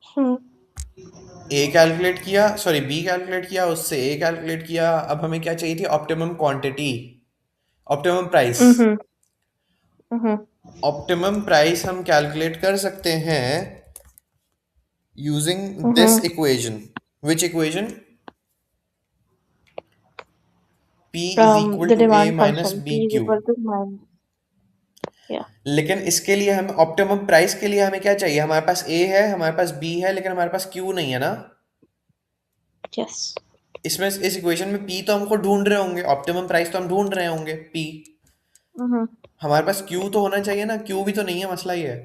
हम्म. ए कैलकुलेट किया, सॉरी बी कैलकुलेट किया, उससे ए कैलकुलेट किया। अब हमें क्या चाहिए थी, optimum quantity, optimum price. Mhm. Mhm. Optimum price हम कैलकुलेट कर सकते हैं using this Mhm. Equation. Which equation, P is equal The to a demand minus function B P is Q. equal to minus. Yeah. लेकिन इसके लिए हमें optimum price के लिए हमें क्या चाहिए, हमारे पास ए है, हमारे पास बी है, लेकिन हमारे पास क्यू नहीं है ना। Yes. इसमें इस इक्वेशन में पी तो हमको ढूंढ रहे होंगे, ऑप्टिमम प्राइस तो हम ढूंढ रहे होंगे पी। Mhm. हमारे पास क्यू तो होना चाहिए ना, क्यू भी तो नहीं है, मसला ये है।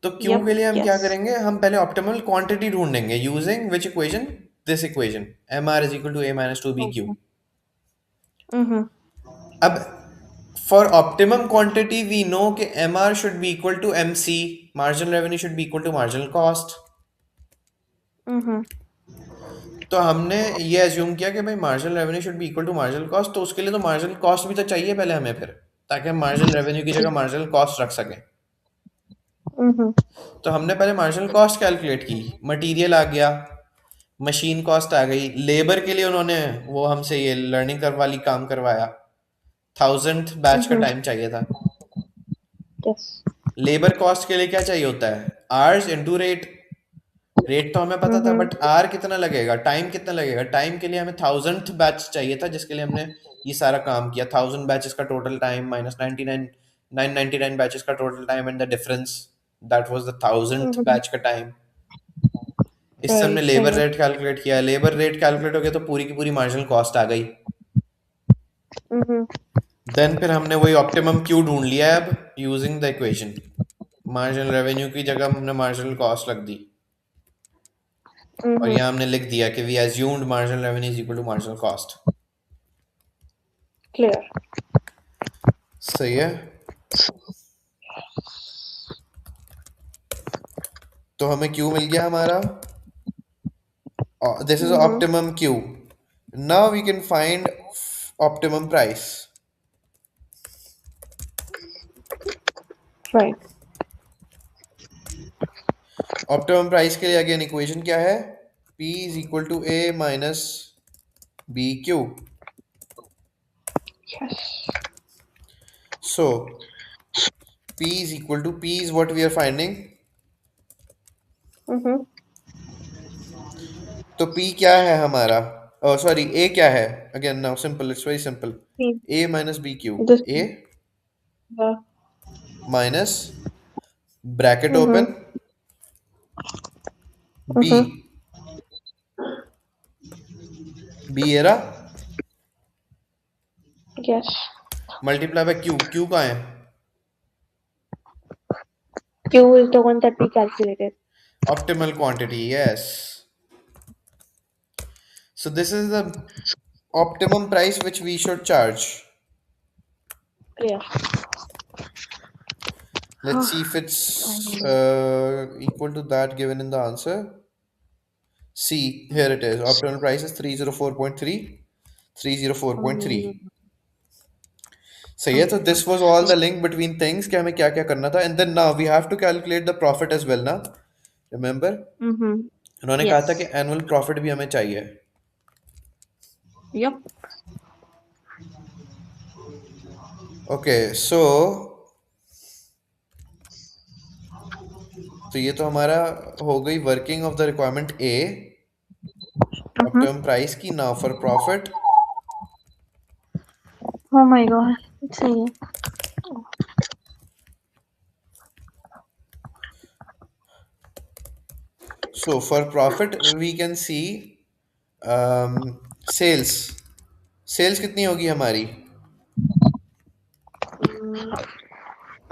तो क्यू Yep. के लिए हम क्या Yes. करेंगे, हम पहले ऑप्टिमल क्वांटिटी ढूंढेंगे using which equation, this equation, M R is equal to A minus two B Q. Okay. Mhm. अब for optimum quantity we know कि M R should be equal to M C, marginal revenue should be equal to marginal cost. Mhm. तो हमने ये assume किया कि भाई marginal revenue should be equal to marginal cost, तो उसके लिए तो मार्जिनल कॉस्ट भी तो चाहिए पहले हमें फिर, ताकि हम मार्जिनल रेवेन्यू की जगह मार्जिनल कॉस्ट रख सकें। Mhm. तो हमने पहले मार्जिनल कॉस्ट कैलकुलेट की, मटेरियल आ गया, मशीन कॉस्ट आ गई, लेबर के लिए उन्होंने वो हमसे ये लर्निंग कर्व वाली काम करवाया, 1000th बैच का Mhm. टाइम चाहिए था। Yes. लेबर कॉस्ट के लिए क्या चाहिए होता है, आवर्स इनटू रेट। रेट तो हमें पता था, Mhm. बट आर कितना लगेगा, टाइम कितना लगेगा। टाइम के लिए हमें 1000th बैच चाहिए था, जिसके लिए हमने ये सारा काम किया। 1000 बैचेस का टोटल टाइम माइनस 99 999 बैचेस का total time and the difference, that was the 1000th Mhm. Batch का टाइम। इससे हमने Right. Labour Right. Rate calculate किया, लेबर रेट कैलकुलेट हो गया तो पूरी की पूरी मार्जिनल कॉस्ट आ गई। Mhm. देन फिर हमने वही ऑप्टिमम क्यू ढूंढ लिया है अब using the equation. Marginal revenue की जगह हमने मार्जिनल कॉस्ट रख दी। और Mm-hmm. यहाँ हमने लिख दिया कि we assumed marginal revenue is equal to marginal cost. Clear. सही है। तो हमें क्यू मिल गया हमारा, this is Mm-hmm. optimum Q. Now we can find optimum price. Right. Optimum price के लिए अगेन इक्वेशन क्या है? P is equal to A minus BQ. Yes. So P is equal to P is what we are finding. Mm-hmm. तो P क्या है हमारा? Oh sorry, A क्या है? Again now simple, it's very simple. See, A minus BQ. this. A Yeah. minus bracket Mm-hmm. open Mm-hmm. B. B era Yes. multiply by Q. Q कहाँ है? Q is the one that we calculated. Optimal quantity, yes. So this is the optimum price which we should charge. Clear. Let's see if it's equal to that given in the answer. See, here it is. Optimal price is 304.3. 304.3. Um, So yeah, so this was all the link between things कि हमें क्या क्या करना था, and then now we have to calculate the profit as well ना. Remember? mm-hmm. उन्होंने कहा था कि Yes. annual profit भी हमें चाहिए. Yep. Okay, so तो ये तो हमारा हो गई working of the requirement A, Mm-hmm. Optimum price की. Now for profit, Oh my god. सही है. so for profit we can see sales. Sales कितनी होगी हमारी?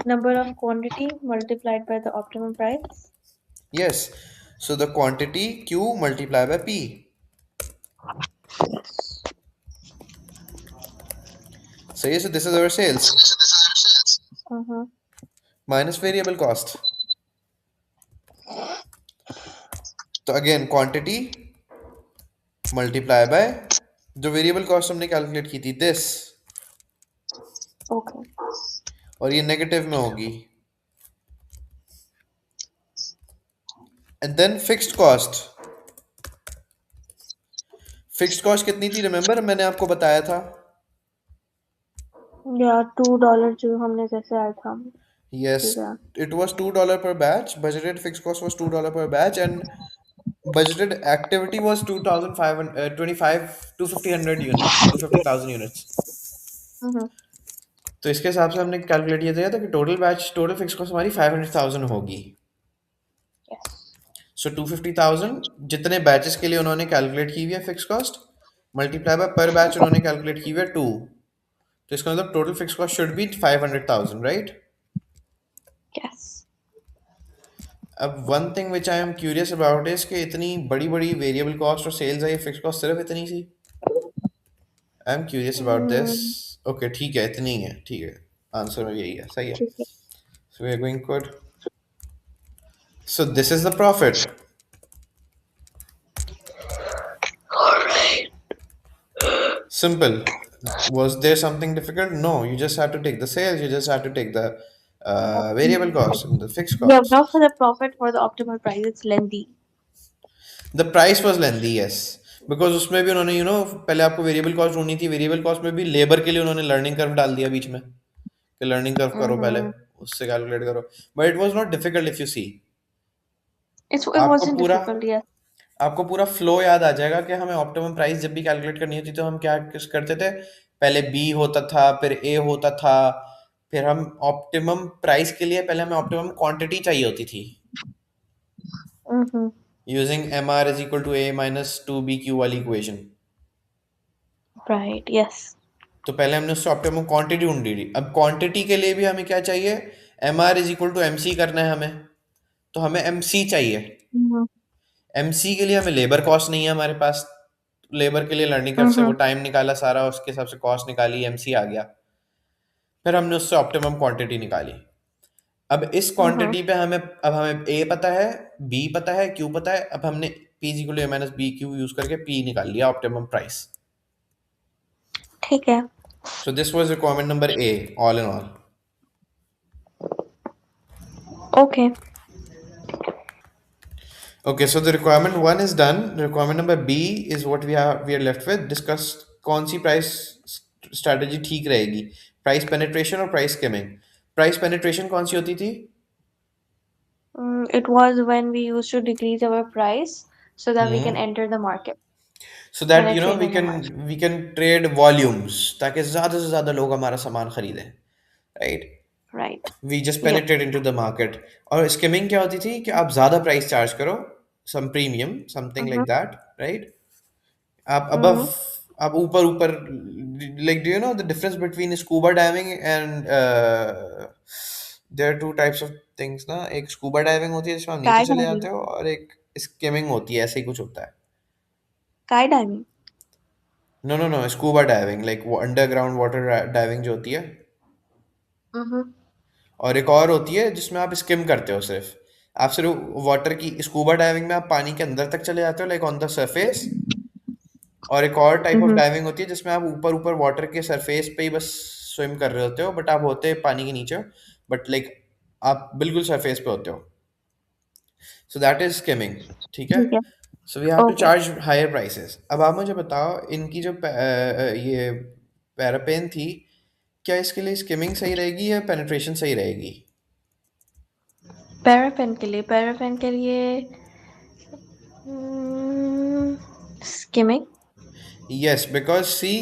Number of quantity multiplied by the optimum price. Yes, so the quantity Q multiply by P. So yes, so this is our sales Mm-hmm. minus variable cost. तो again quantity multiply by जो variable cost हमने calculate की थी, this, Okay. और ये negative में होगी. And then fixed cost. Fixed cost कितनी थी? रिमेंबर मैंने आपको बताया था. Yeah, $2 जो हमने जैसे आया था. Yes, ठीक है. it was $2 per batch. Budgeted fixed cost was $2 per batch, and budgeted activity was 2,500, 2,500 units, 250,000 units. Mm-hmm. तो इसके हिसाब से हमने कैलकुलेट किया था कि टोटल फिक्स कॉस्ट हमारी 500,000 होगी. Yes. सो 250,000 जितने बैचेस के लिए उन्होंने कैलकुलेट की हुई है फिक्स कॉस्ट, मल्टीप्लाई बाय पर बैच उन्होंने कैलकुलेट की हुई है 2. तो इसका मतलब total fix cost should be 500,000, right? Yes. अब one thing which I am curious about is कि इतनी बड़ी बड़ी वेरिएबल कॉस्ट और सेल्स है, ये फिक्स कॉस्ट सिर्फ इतनी सी. I am curious about this. Mm, okay ठीक है, इतनी है, ठीक है. आंसर में यही है, सही है. ठीक है. So we are going good. So this is the profit. Simple. Was there something difficult? No, you just have to take the sales, you just have to take the variable cost and the fixed Yeah, cost. now for the profit for the optimal price, it's lengthy. The price was lengthy, yes. Because उसमें भी उन्होंने पहले आपको variable cost ढूंढनी थी. Variable cost में भी labour के लिए उन्होंने लर्निंग कर्व डाल दिया बीच में कि लर्निंग कर्व करो पहले, Mm-hmm. उससे कैलकुलेट करो. But it was not difficult if you see. It आपको wasn't पूरा difficult, yes. आपको पूरा फ्लो याद आ जाएगा कि हमें ऑप्टिमम प्राइस जब भी कैलकुलेट करनी होती तो हम क्या किस करते थे. पहले बी होता था, फिर ए होता था, फिर हम ऑप्टिमम प्राइस के लिए पहले हमें ऑप्टिमम क्वांटिटी चाहिए होती थी Mm-hmm. Using M R is equal to A minus two B Q वाली इक्वेशन. Right, yes. तो पहले हमने उससे ऑप्टिमम क्वांटिटी ढूंढी थी. अब क्वांटिटी के लिए भी हमें क्या चाहिए? M R is equal to M C करना है हमें, तो हमें एम सी चाहिए. Mm-hmm. एमसी के लिए हमें लेबर कॉस्ट नहीं है हमारे पास, लेबर के लिए लर्निंग कर्व से वो Mm-hmm. टाइम निकाला सारा, उसके हिसाब से कॉस्ट निकाली, एमसी आ गया। फिर हमने उससे ऑप्टिमम क्वांटिटी निकाली। अब इस Mm-hmm. क्वांटिटी पे हमें ए पता है, बी पता है, क्यू पता है। अब हमने P is equal to A minus B Q use करके पी निकाल लिया, ऑप्टिमम प्राइस। ठीक है। So this was requirement number A, all in all. Okay. Okay, so the requirement one is done. Requirement number B is what we are left with. Discuss कौन सी price strategy ठीक रहेगी, price penetration और price skimming. Price penetration कौन सी होती थी? It was when we used to decrease our price so that we can hmm, enter the market, so that you know penetrate we in the can market. We can trade volumes, ताकि ज्यादा से ज्यादा लोग हमारा सामान खरीदें, right. Right. We just Yep. Penetrate into the market. और skimming क्या होती थी कि आप ज्यादा प्राइस चार्ज करो, some premium, something Mm-hmm. Like that, right. आप अबव, Mm-hmm. आप ऊपर ऊपर, like do you know the difference between scuba diving and there are two types of things ना। एक स्कूबा डाइविंग होती है जिसमें आप नीचे चले Skydiving. जाते हो, और एक स्किमिंग होती है, ऐसे ही कुछ होता है। Skydiving. No no no, scuba diving like वो अंडरग्राउंड वाटर डाइविंग जो होती है। Mm-hmm. और एक और होती है जिसमें आप स्किम करते हो, सिर्फ आप सिर्फ वाटर की, स्कूबा डाइविंग में आप पानी के अंदर तक चले जाते हो, लाइक ऑन द सरफेस। और एक और टाइप ऑफ Mm-hmm. डाइविंग होती है जिसमें आप ऊपर ऊपर वाटर के सरफेस पे ही बस स्विम कर रहे होते हो, बट आप होते पानी के नीचे, बट लाइक आप बिल्कुल सरफेस पे होते हो। सो दैट इज स्किमिंग, ठीक है। ठीक है। So we have to Okay. Charge higher prices. अब आप मुझे बताओ, इनकी जो ये पैरापेन थी, क्या इसके लिए स्किमिंग सही रहेगी या पेनिट्रेशन सही रहेगी? पैराफिन के लिए skimming. Yes, because see,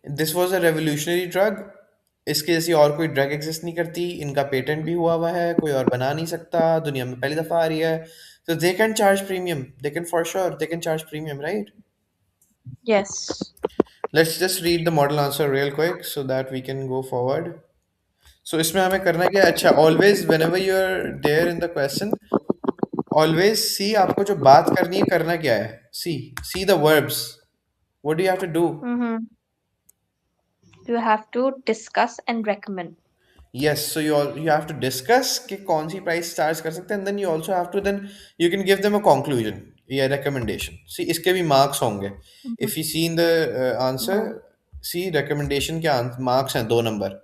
this was a revolutionary drug. इसके जैसी और कोई ड्रग एग्जिस्ट नहीं करती, इनका पेटेंट भी हुआ है, कोई और बना नहीं सकता, दुनिया में पहली दफा आ रही है। So they can charge premium. They can, for sure, they can charge premium, right? Yes. Let's just read the model answer real quick so that we can go forward. So इसमें हमें करना क्या है? अच्छा, always whenever you're there in the question, always see आपको जो बात करनी है करना क्या है। See the verbs. What do you have to do? Mm-hmm. You have to discuss and recommend. Yes, so you have to discuss कि कौन सी price charge कर सकते हैं, and then you also have to, then you can give them a conclusion या recommendation. See, इसके भी marks होंगे। Mm-hmm. If you see in the answer, Mm-hmm. see recommendation के marks हैं 2 नंबर।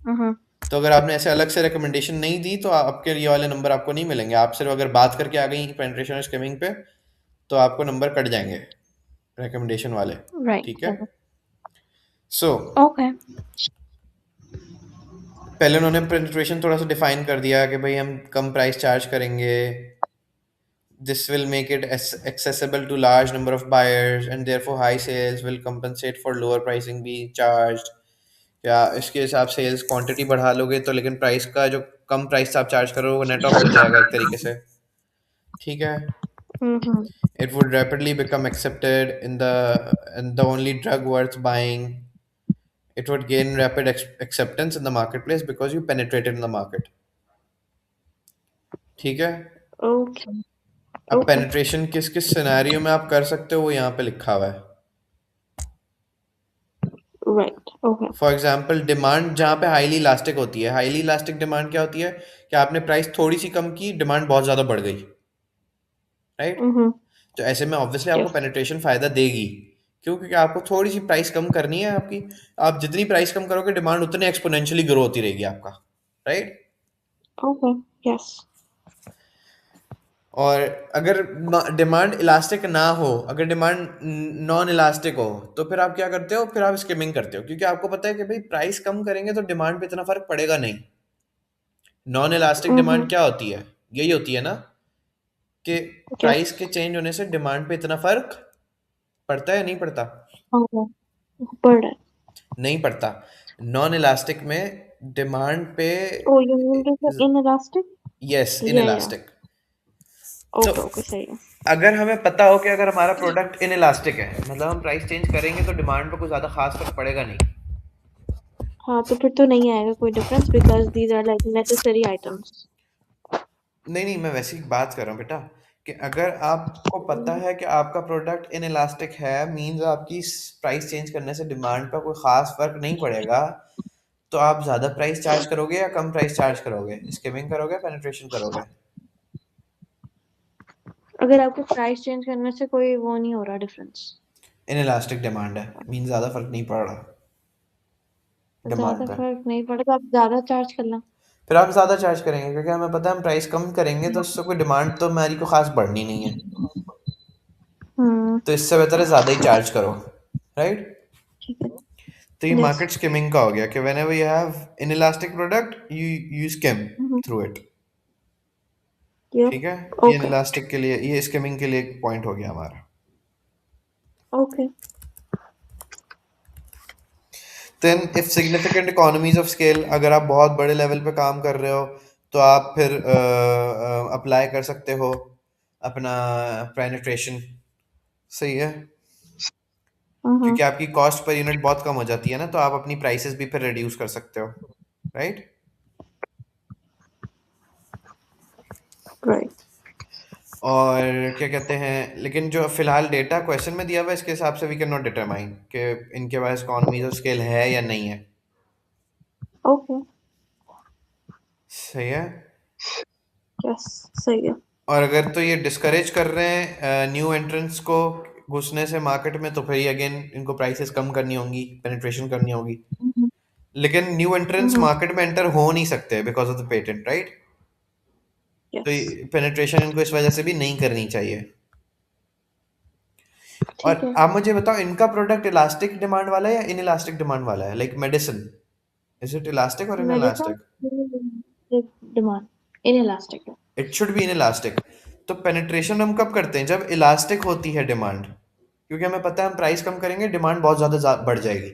Mm-hmm. तो अगर आपने ऐसे अलग से recommendation नहीं दी तो आपके ये वाले नंबर आपको नहीं मिलेंगे। आप सिर्फ अगर बात करके आ गई penetration और skimming पे, तो आपको नंबर कट जाएंगे recommendation वाले, Right. ठीक है। सो Okay. पहले उन्होंने पेनिट्रेशन थोड़ा सा डिफाइन कर दिया कि भाई हम कम प्राइस चार्ज करेंगे, this will make it accessible to large number of buyers and therefore high sales will compensate for lower pricing being charged। या इसके हिसाब सेल्स क्वांटिटी बढ़ा लोगे तो, लेकिन प्राइस का जो कम प्राइस आप चार्ज करोगे वो नेट ऑफ हो जाएगा एक तरीके से, ठीक है। Mm-hmm. It would rapidly become accepted in the only drug worth buying। It would gain rapid acceptance in the marketplace because you penetrated in the market, ठीक है। Okay. अब Okay. पेनिट्रेशन किस किस सिनेरियो में आप कर सकते हो वो यहाँ पे लिखा हुआ है। Right. Okay. For example, demand जहाँ पे हाईली इलास्टिक होती है। हाईली इलास्टिक डिमांड क्या होती है कि आपने प्राइस थोड़ी सी कम की, डिमांड बहुत ज़्यादा बढ़ गई, राइट। Mm-hmm. तो ऐसे में ऑब्वियसली आपको Yes. पेनिट्रेशन फ़ायदा देगी। क्यों? क्योंकि आपको थोड़ी सी प्राइस कम करनी है आपकी। आप जितनी प्राइस कम करोगे, डिमांड उतने एक्सपोनेंशियली ग्रो होती रहेगी आपका, राइट। Okay. Yes. और अगर डिमांड इलास्टिक ना हो, अगर डिमांड नॉन इलास्टिक हो, तो फिर आप क्या करते हो? फिर आप स्किमिंग करते हो, क्योंकि आपको पता है कि भाई प्राइस कम करेंगे तो डिमांड पे इतना फर्क पड़ेगा नहीं। Non elastic demand Mm-hmm. क्या होती है? यही होती है ना कि प्राइस Yes. के चेंज होने से डिमांड पे इतना फर्क पड़ता है, नहीं पड़ता? Okay. Burden. नहीं पड़ता। नॉन इलास्टिक में डिमांड पे, Oh, you mean to say inelastic? Yes, in Yeah. Yeah. Elastic. तो Okay. Okay. सही है। अगर हमें पता हो कि अगर हमारा प्रोडक्ट इन इलास्टिक है, मतलब हम प्राइस चेंज करेंगे तो डिमांड पे कुछ ज़्यादा खास फर्क पड़ेगा नहीं। हाँ, तो फिर तो नहीं आएगा कोई difference because these are like necessary items. नहीं नहीं, मैं वैसी बात कर रहा हूँ बेटा, कि अगर आपको पता है कि आपका प्रोडक्ट इन इलास्टिक है, मींस आपकी प्राइस चेंज करने से डिमांड पर कोई खास फर्क नहीं पड़ेगा, तो आप ज्यादा प्राइस चार्ज करोगे या कम प्राइस चार्ज करोगे? स्किमिंग करोगे, पेनिट्रेशन करोगे? अगर आपको प्राइस चेंज करने से कोई वो नहीं हो रहा डिफरेंस, इन इलास्टिक डिमांड है, मींस ज्यादा फर्क नहीं पड़ रहा डिमांड ज्यादा पे, फर्क नहीं पड़ेगा, आप ज्यादा चार्ज कर लें। फिर आप ज्यादा चार्ज करेंगे क्योंकि हमें पता है हम प्राइस कम करेंगे तो उससे कोई डिमांड तो हमारी को खास बढ़नी नहीं है। हम्म। तो इससे बेहतर है ज्यादा ही चार्ज करो, राइट? ठीक है। तो ये यस। मार्केट स्किमिंग का हो गया कि whenever you have inelastic product you skim through it. Yup. ठीक है, ये ओके। इलास्टिक के लिए, ये स्किमिंग के लिए एक पॉइंट हो गया हमारा। Okay. Then if significant economies of scale, अगर आप बहुत बड़े लेवल पे काम कर रहे हो तो आप फिर अप्लाई कर सकते हो अपना पेनिट्रेशन। सही है, हम्म। क्योंकि आपकी कॉस्ट पर यूनिट बहुत कम हो जाती है ना, तो आप अपनी प्राइसेस भी फिर रिड्यूस कर सकते हो, राइट? राइट। और क्या कहते हैं, लेकिन जो फिलहाल डेटा क्वेश्चन में दिया हुआ है इसके हिसाब से वी कैन नॉट डिटरमाइन कि इनके पास इकोनॉमीज ऑफ स्केल है या नहीं है। ओके। सही है। यस। सही है। और अगर तो ये डिस्करेज कर रहे हैं न्यू एंट्रेंट्स को घुसने से मार्केट में, तो फिर ये अगेन इनको प्राइसेस कम करनी होंगी, पेनिट्रेशन करनी होगी। लेकिन न्यू एंट्रेंट्स हम्म। मार्केट में एंटर हो नहीं सकते because of the patent, right? तो यस। पेनिट्रेशन इनको इस वजह से भी नहीं करनी चाहिए। और ठीक है। आप मुझे बताओ, इनका प्रोडक्ट इलास्टिक डिमांड वाला है या इन इलास्टिक डिमांड वाला है? Like medicine, is it elastic और in medicine elastic? Demand inelastic है। It should be inelastic. तो पेनिट्रेशन हम कब करते हैं? जब इलास्टिक होती है डिमांड, क्योंकि हमें पता है हम प्राइस कम करेंगे डिमांड बहुत ज्यादा बढ़ जाएगी,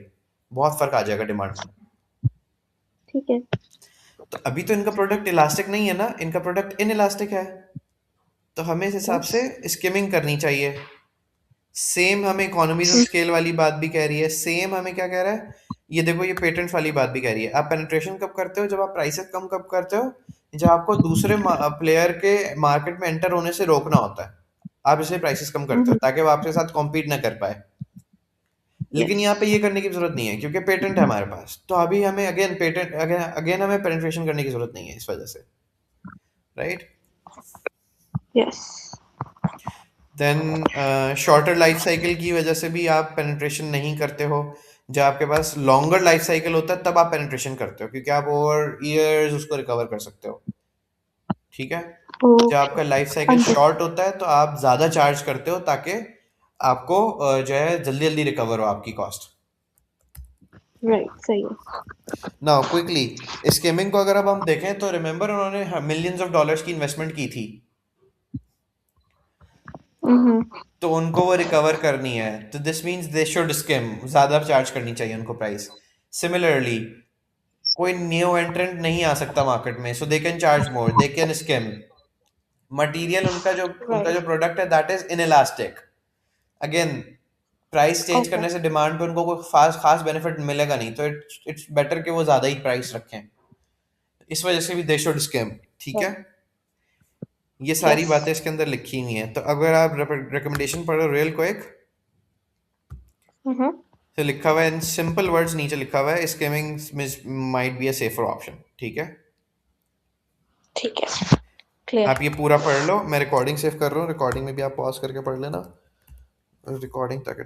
बहुत फर्क आ जाएगा डिमांड में। ठीक है। तो अभी तो इनका प्रोडक्ट इलास्टिक नहीं है ना, इनका प्रोडक्ट इन इलास्टिक है, तो हमें इस हिसाब यस। से स्किमिंग करनी चाहिए। सेम हमें इकोनॉमीज ऑफ स्केल वाली बात भी कह रही है, सेम हमें क्या कह रहा है, ये देखो ये पेटेंट वाली बात भी कह रही है। आप पेनिट्रेशन कब करते हो? जब आप प्राइसेस कम कब करते हो? जब आपको दूसरे प्लेयर के मार्केट में एंटर होने से रोकना होता है, आप इसलिए प्राइसेस कम करते हो ताकि वो आपके साथ कॉम्पीट ना कर पाए। लेकिन यस। यहाँ पे ये करने की जरूरत नहीं है क्योंकि पेटेंट है हमारे पास, तो अभी हमें अगेन पेटेंट अगेन हमें पेनिट्रेशन करने की जरूरत नहीं है इस वजह से, right? Yes. Then shorter life cycle की वजह से भी आप पेनिट्रेशन नहीं करते हो। जब आपके पास लॉन्गर लाइफ साइकिल होता है तब आप पेनिट्रेशन करते हो, क्योंकि आप ओवर ईयर्स उसको रिकवर कर सकते हो। ठीक है, जब ओके। आपका लाइफ साइकिल अंडरस्टूड। शॉर्ट होता है तो आप ज़्यादा चार्ज करते हो ताकि आपको जो है जल्दी जल्दी रिकवर हो आपकी कॉस्ट। राइट। सही है। नाउ क्विकली, स्कीमिंग को अगर अब हम देखें तो रिमेंबर उन्होंने मिलियंस ऑफ डॉलर्स की इन्वेस्टमेंट की थी, हम्म। तो उनको वो रिकवर करनी है, तो this means they should skim, ज़्यादा चार्ज करनी चाहिए उनको प्राइस। सिमिलरली कोई न्यू एंट्रेंट नहीं आ सकता मार्केट में, so they can charge more, they can skim. Material उनका जो राइट। प्रोडक्ट है that is inelastic. Again price change okay. करने से डिमांड पे उनको कोई खास खास बेनिफिट मिलेगा नहीं, तो इट्स बेटर कि वो ज़्यादा ही प्राइस रखें। इस वजह से भी दे शुड स्किम। ठीक है, ये सारी यस। बातें इसके अंदर लिखी हुई हैं। तो अगर आप रिकमेंडेशन पढ़ो रियल क्विक, हम्म। तो लिखा हुआ है इन सिंपल वर्ड्स, नीचे लिखा हुआ है skimming might be a safer option. ठीक है, ठीक है। क्लियर। आप ये पूरा पढ़ लो, मैं रिकॉर्डिंग सेव कर रहा हूँ, रिकॉर्डिंग में भी आप पॉज करके पढ़ लेना, रिकॉर्डिंग तक